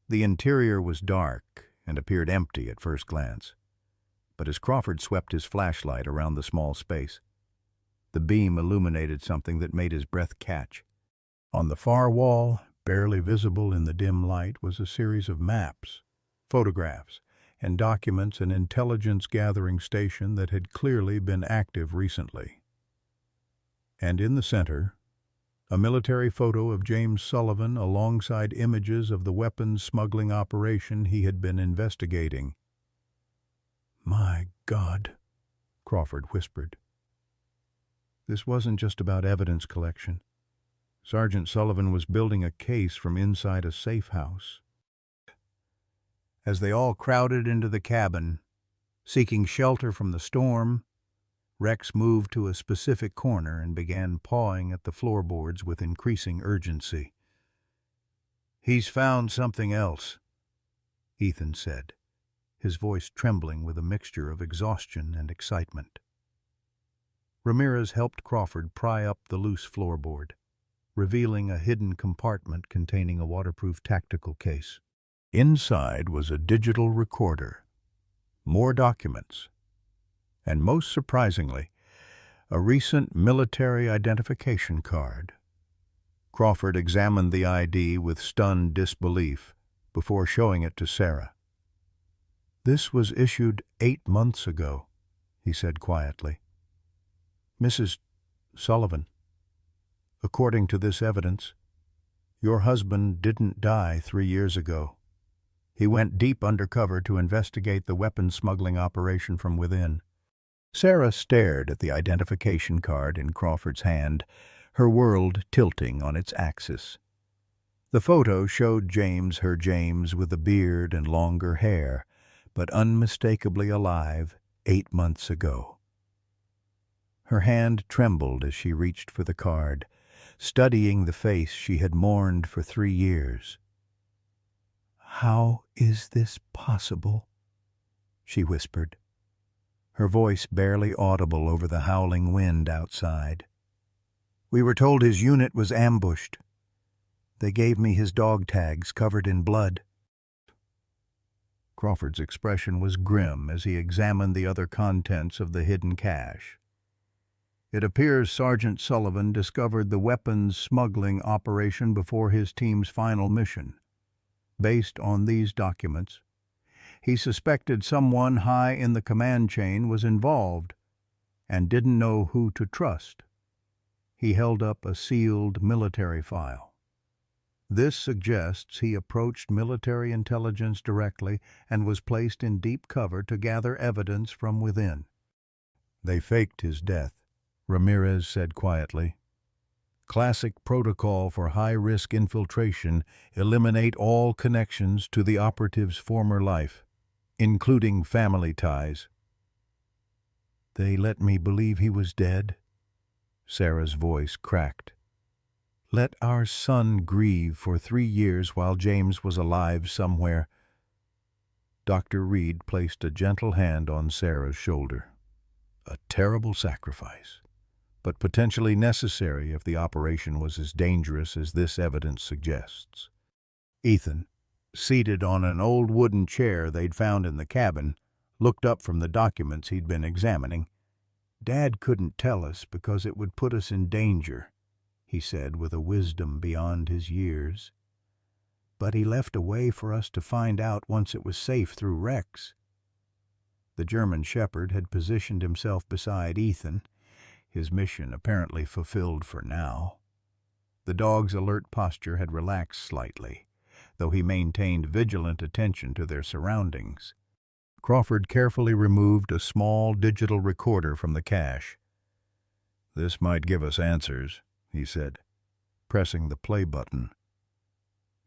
The interior was dark and appeared empty at first glance, but as Crawford swept his flashlight around the small space, the beam illuminated something that made his breath catch. On the far wall, barely visible in the dim light, was a series of maps, photographs, and documents an intelligence-gathering station that had clearly been active recently. And in the center, a military photo of James Sullivan alongside images of the weapons smuggling operation he had been investigating. "My God," Crawford whispered. This wasn't just about evidence collection. Sergeant Sullivan was building a case from inside a safe house. As they all crowded into the cabin, seeking shelter from the storm, Rex moved to a specific corner and began pawing at the floorboards with increasing urgency. "He's found something else," Ethan said, his voice trembling with a mixture of exhaustion and excitement. Ramirez helped Crawford pry up the loose floorboard, revealing a hidden compartment containing a waterproof tactical case. Inside was a digital recorder, more documents, and most surprisingly, a recent military identification card. Crawford examined the ID with stunned disbelief before showing it to Sarah. "This was issued 8 months ago," he said quietly. "Mrs. Sullivan, according to this evidence, your husband didn't die 3 years ago. He went deep undercover to investigate the weapons smuggling operation from within." Sarah stared at the identification card in Crawford's hand, her world tilting on its axis. The photo showed her James with a beard and longer hair, but unmistakably alive 8 months ago. Her hand trembled as she reached for the card, studying the face she had mourned for 3 years. "How is this possible?" she whispered, her voice barely audible over the howling wind outside. "We were told his unit was ambushed. They gave me his dog tags covered in blood." Crawford's expression was grim as he examined the other contents of the hidden cache. "It appears Sergeant Sullivan discovered the weapons smuggling operation before his team's final mission. Based on these documents, he suspected someone high in the command chain was involved and didn't know who to trust." He held up a sealed military file. This suggests he approached military intelligence directly and was placed in deep cover to gather evidence from within. They faked his death, Ramirez said quietly. Classic protocol for high-risk infiltration: eliminate all connections to the operative's former life, including family ties. They let me believe he was dead? Sarah's voice cracked. Let our son grieve for 3 years while James was alive somewhere. Dr. Reed placed a gentle hand on Sarah's shoulder. A terrible sacrifice, but potentially necessary if the operation was as dangerous as this evidence suggests. Ethan, seated on an old wooden chair they'd found in the cabin, looked up from the documents he'd been examining. Dad couldn't tell us because it would put us in danger, he said with a wisdom beyond his years. But he left a way for us to find out once it was safe through Rex. The German shepherd had positioned himself beside Ethan, his mission apparently fulfilled for now. The dog's alert posture had relaxed slightly, though he maintained vigilant attention to their surroundings. Crawford carefully removed a small digital recorder from the cache. This might give us answers, he said, pressing the play button.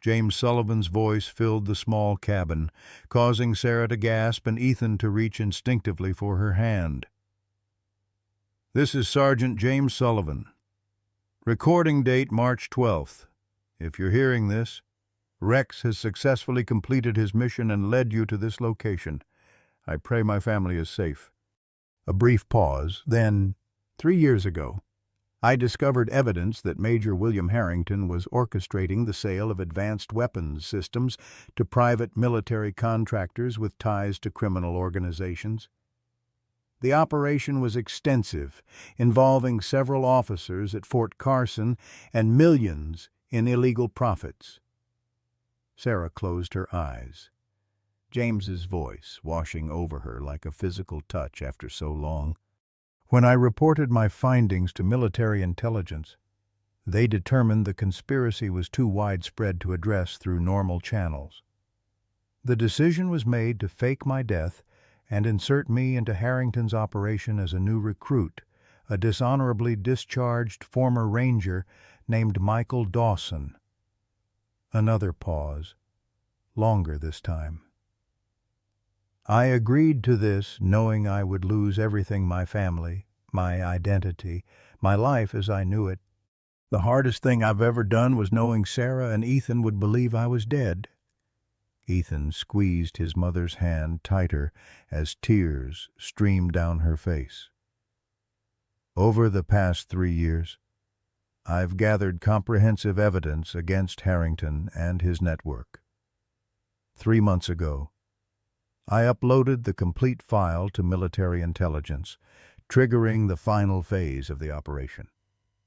James Sullivan's voice filled the small cabin, causing Sarah to gasp and Ethan to reach instinctively for her hand. This is Sergeant James Sullivan. Recording date March 12th. If you're hearing this, Rex has successfully completed his mission and led you to this location. I pray my family is safe. A brief pause, then, 3 years ago, I discovered evidence that Major William Harrington was orchestrating the sale of advanced weapons systems to private military contractors with ties to criminal organizations. The operation was extensive, involving several officers at Fort Carson and millions in illegal profits. Sarah closed her eyes, James's voice washing over her like a physical touch after so long. When I reported my findings to military intelligence, they determined the conspiracy was too widespread to address through normal channels. The decision was made to fake my death and insert me into Harrington's operation as a new recruit, a dishonorably discharged former ranger named Michael Dawson. Another pause, longer this time. I agreed to this knowing I would lose everything: my family, my identity, my life as I knew it. The hardest thing I've ever done was knowing Sarah and Ethan would believe I was dead. Ethan squeezed his mother's hand tighter as tears streamed down her face. Over the past 3 years, I've gathered comprehensive evidence against Harrington and his network. 3 months ago, I uploaded the complete file to military intelligence, triggering the final phase of the operation.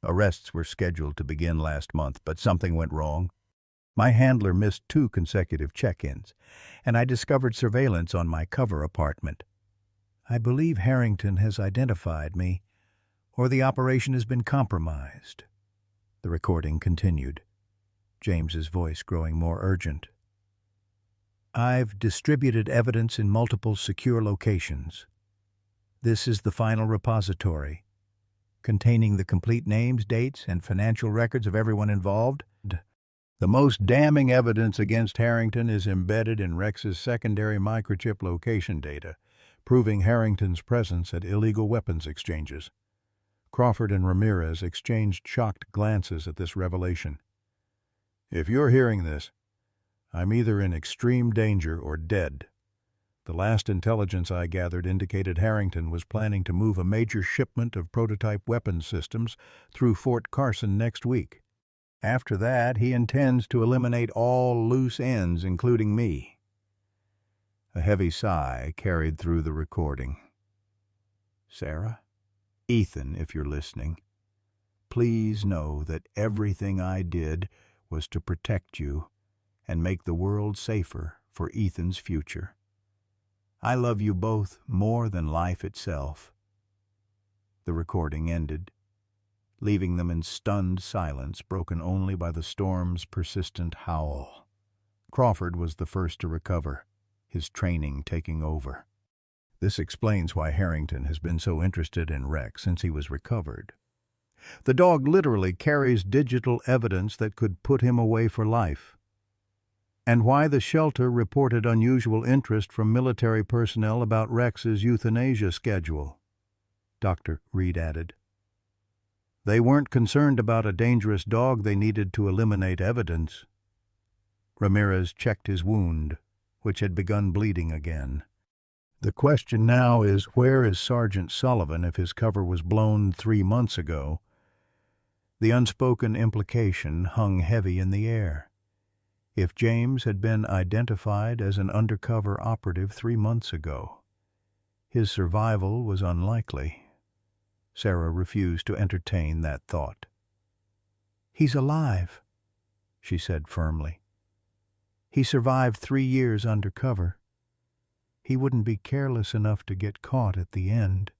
Arrests were scheduled to begin last month, but something went wrong. My handler missed 2 consecutive check-ins, and I discovered surveillance on my cover apartment. I believe Harrington has identified me, or the operation has been compromised. The recording continued, James's voice growing more urgent. I've distributed evidence in multiple secure locations. This is the final repository, containing the complete names, dates, and financial records of everyone involved. The most damning evidence against Harrington is embedded in Rex's secondary microchip location data, proving Harrington's presence at illegal weapons exchanges. Crawford and Ramirez exchanged shocked glances at this revelation. If you're hearing this, I'm either in extreme danger or dead. The last intelligence I gathered indicated Harrington was planning to move a major shipment of prototype weapons systems through Fort Carson next week. After that, he intends to eliminate all loose ends, including me. A heavy sigh carried through the recording. Sarah? Ethan, if you're listening, please know that everything I did was to protect you and make the world safer for Ethan's future. I love you both more than life itself. The recording ended. leaving them in stunned silence broken only by the storm's persistent howl. Crawford was the first to recover, his training taking over. This explains why Harrington has been so interested in Rex since he was recovered. The dog literally carries digital evidence that could put him away for life. And why the shelter reported unusual interest from military personnel about Rex's euthanasia schedule, Dr. Reed added. They weren't concerned about a dangerous dog they needed to eliminate evidence. Ramirez checked his wound, which had begun bleeding again. The question now is, where is Sergeant Sullivan if his cover was blown 3 months ago? The unspoken implication hung heavy in the air. If James had been identified as an undercover operative 3 months ago, his survival was unlikely. Sarah refused to entertain that thought. "He's alive," she said firmly. "He survived 3 years undercover. He wouldn't be careless enough to get caught at the end."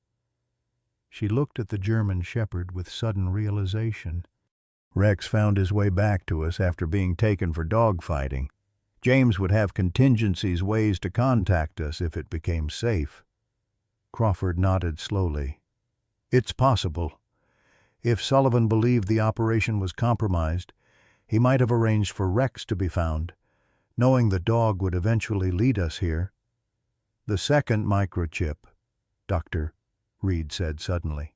She looked at the German shepherd with sudden realization. Rex found his way back to us after being taken for dogfighting. James would have contingencies, ways to contact us if it became safe. Crawford nodded slowly. "It's possible. If Sullivan believed the operation was compromised, he might have arranged for Rex to be found, knowing the dog would eventually lead us here." "The second microchip," Dr. Reed said suddenly.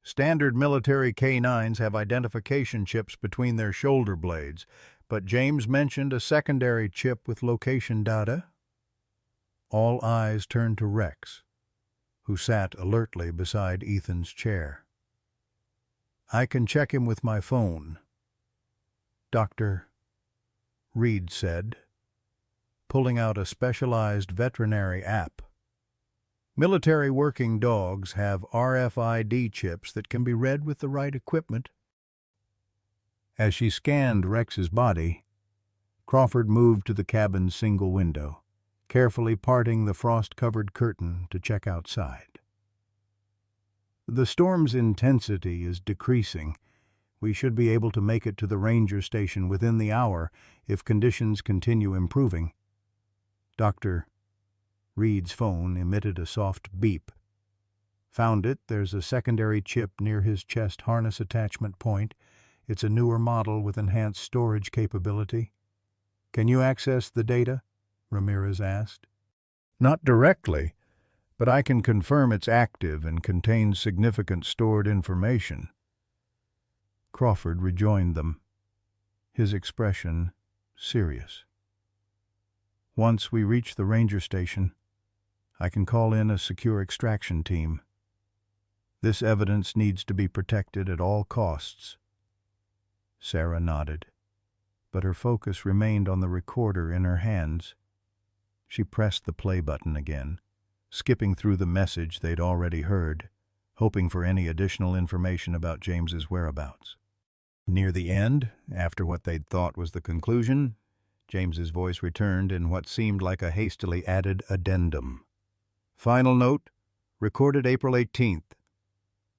"Standard military K9s have identification chips between their shoulder blades, but James mentioned a secondary chip with location data." All eyes turned to Rex, who sat alertly beside Ethan's chair. "I can check him with my phone," Dr. Reed said, pulling out a specialized veterinary app. Military working dogs have RFID chips that can be read with the right equipment. As she scanned Rex's body, Crawford moved to the cabin's single window, carefully parting the frost-covered curtain to check outside. "The storm's intensity is decreasing. We should be able to make it to the ranger station within the hour if conditions continue improving." Dr. Reed's phone emitted a soft beep. "Found it. There's a secondary chip near his chest harness attachment point. It's a newer model with enhanced storage capability." "Can you access the data?" Ramirez asked. "Not directly, but I can confirm it's active and contains significant stored information." Crawford rejoined them, his expression serious. "Once we reach the ranger station, I can call in a secure extraction team. This evidence needs to be protected at all costs." Sarah nodded, but her focus remained on the recorder in her hands. She pressed the play button again, skipping through the message they'd already heard, hoping for any additional information about James's whereabouts. Near the end, after what they'd thought was the conclusion, James's voice returned in what seemed like a hastily added addendum. "Final note, recorded April 18th.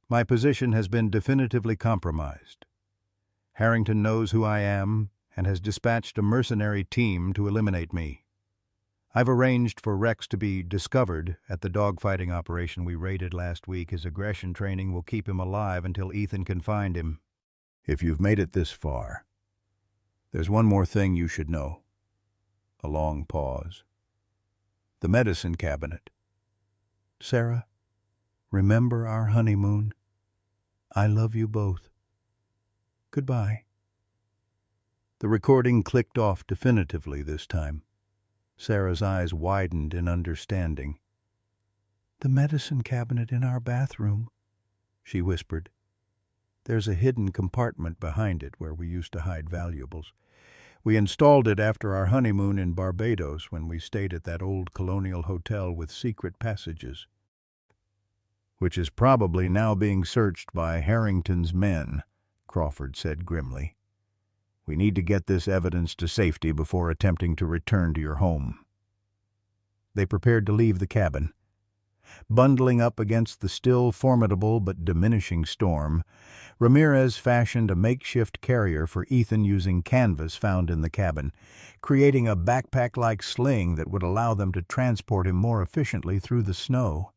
My position has been definitively compromised. Harrington knows who I am and has dispatched a mercenary team to eliminate me. I've arranged for Rex to be discovered at the dogfighting operation we raided last week. His aggression training will keep him alive until Ethan can find him. If you've made it this far, there's one more thing you should know." A long pause. "The medicine cabinet. Sarah, remember our honeymoon? I love you both. Goodbye." The recording clicked off definitively this time. Sarah's eyes widened in understanding. "The medicine cabinet in our bathroom," she whispered. "There's a hidden compartment behind it where we used to hide valuables. We installed it after our honeymoon in Barbados when we stayed at that old colonial hotel with secret passages, which is probably now being searched by Harrington's men," Crawford said grimly. "We need to get this evidence to safety before attempting to return to your home." They prepared to leave the cabin. Bundling up against the still formidable but diminishing storm, Ramirez fashioned a makeshift carrier for Ethan using canvas found in the cabin, creating a backpack-like sling that would allow them to transport him more efficiently through the snow.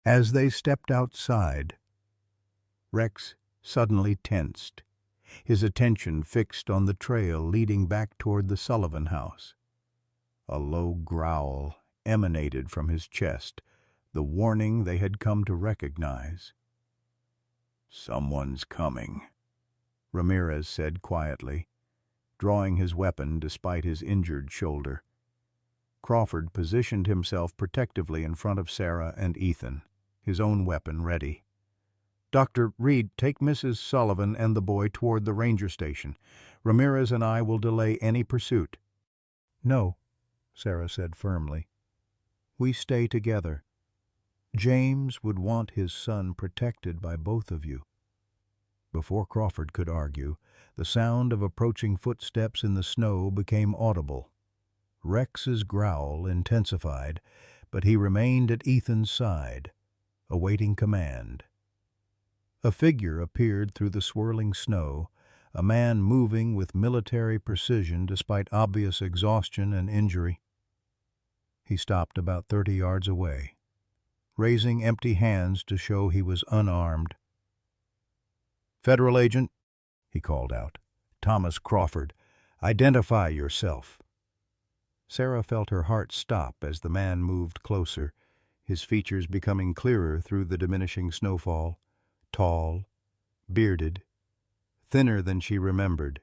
As they stepped outside, Rex suddenly tensed, his attention fixed on the trail leading back toward the Sullivan house. A low growl emanated from his chest, the warning they had come to recognize. "Someone's coming," Ramirez said quietly, drawing his weapon despite his injured shoulder. Crawford positioned himself protectively in front of Sarah and Ethan, his own weapon ready. "Dr. Reed, take Mrs. Sullivan and the boy toward the ranger station. Ramirez and I will delay any pursuit." "No," Sarah said firmly. "We stay together. James would want his son protected by both of you." Before Crawford could argue, the sound of approaching footsteps in the snow became audible. Rex's growl intensified, but he remained at Ethan's side, awaiting command. A figure appeared through the swirling snow, a man moving with military precision despite obvious exhaustion and injury. He stopped about 30 yards away, raising empty hands to show he was unarmed. "Federal agent," he called out. "Thomas Crawford. Identify yourself." Sarah felt her heart stop as the man moved closer, his features becoming clearer through the diminishing snowfall. Tall, bearded, thinner than she remembered,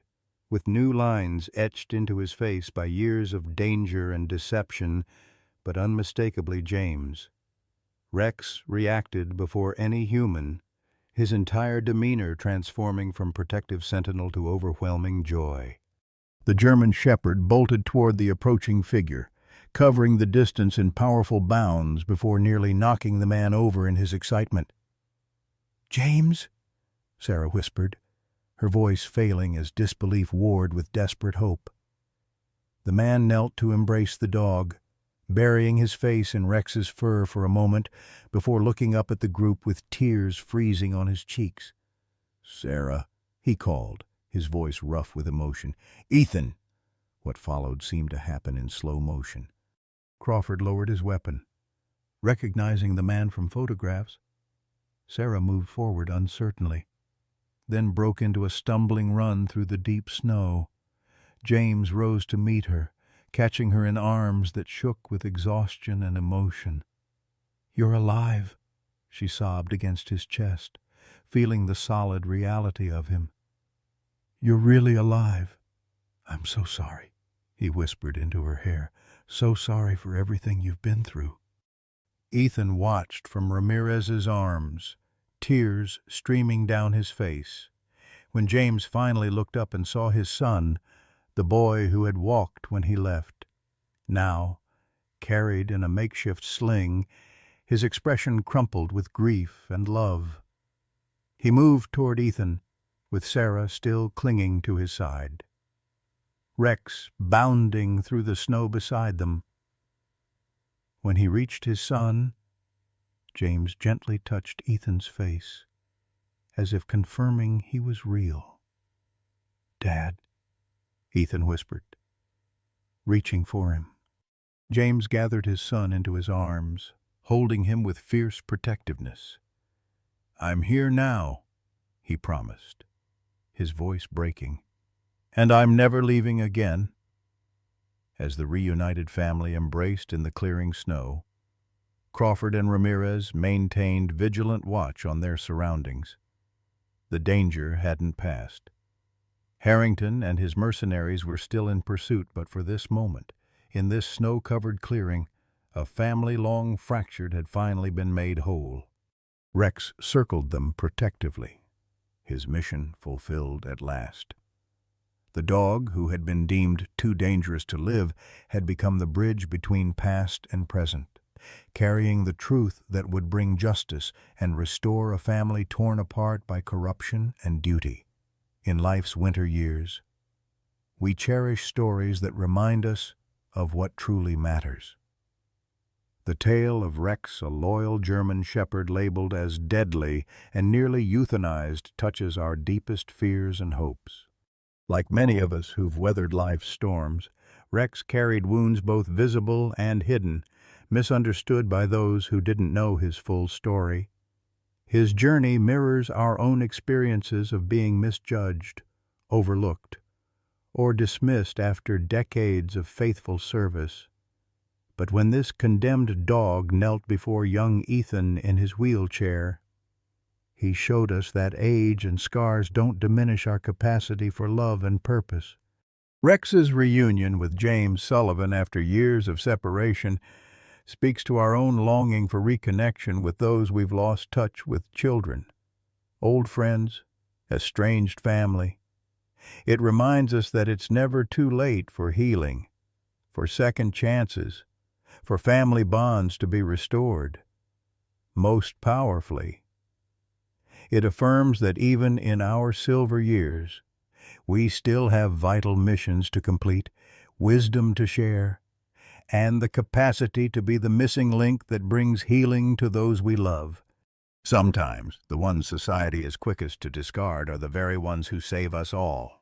with new lines etched into his face by years of danger and deception, but unmistakably James. Rex reacted before any human, his entire demeanor transforming from protective sentinel to overwhelming joy. The German shepherd bolted toward the approaching figure, covering the distance in powerful bounds before nearly knocking the man over in his excitement. "James?" Sarah whispered, her voice failing as disbelief warred with desperate hope. The man knelt to embrace the dog, burying his face in Rex's fur for a moment before looking up at the group with tears freezing on his cheeks. "Sarah," he called, his voice rough with emotion. "Ethan!" What followed seemed to happen in slow motion. Crawford lowered his weapon. Recognizing the man from photographs, Sarah moved forward uncertainly, then broke into a stumbling run through the deep snow. James rose to meet her, catching her in arms that shook with exhaustion and emotion. "You're alive," she sobbed against his chest, feeling the solid reality of him. "You're really alive." "I'm so sorry," he whispered into her hair. "So sorry for everything you've been through." Ethan watched from Ramirez's arms, tears streaming down his face. When James finally looked up and saw his son, the boy who had walked when he left, now, carried in a makeshift sling, his expression crumpled with grief and love. He moved toward Ethan, with Sarah still clinging to his side. Rex bounding through the snow beside them. When he reached his son, James gently touched Ethan's face, as if confirming he was real. "Dad," Ethan whispered, reaching for him. James gathered his son into his arms, holding him with fierce protectiveness. "I'm here now," he promised, his voice breaking. "And I'm never leaving again." As the reunited family embraced in the clearing snow, Crawford and Ramirez maintained vigilant watch on their surroundings. The danger hadn't passed. Harrington and his mercenaries were still in pursuit, but for this moment, in this snow-covered clearing, a family long fractured had finally been made whole. Rex circled them protectively, his mission fulfilled at last. The dog, who had been deemed too dangerous to live, had become the bridge between past and present, carrying the truth that would bring justice and restore a family torn apart by corruption and duty. In life's winter years, we cherish stories that remind us of what truly matters. The tale of Rex, a loyal German shepherd labeled as deadly and nearly euthanized, touches our deepest fears and hopes. Like many of us who've weathered life's storms, Rex carried wounds both visible and hidden, misunderstood by those who didn't know his full story. His journey mirrors our own experiences of being misjudged, overlooked, or dismissed after decades of faithful service. But when this condemned dog knelt before young Ethan in his wheelchair, he showed us that age and scars don't diminish our capacity for love and purpose. Rex's reunion with James Sullivan after years of separation speaks to our own longing for reconnection with those we've lost touch with: children, old friends, estranged family. It reminds us that it's never too late for healing, for second chances, for family bonds to be restored. Most powerfully, it affirms that even in our silver years, we still have vital missions to complete, wisdom to share, and the capacity to be the missing link that brings healing to those we love. Sometimes, the ones society is quickest to discard are the very ones who save us all.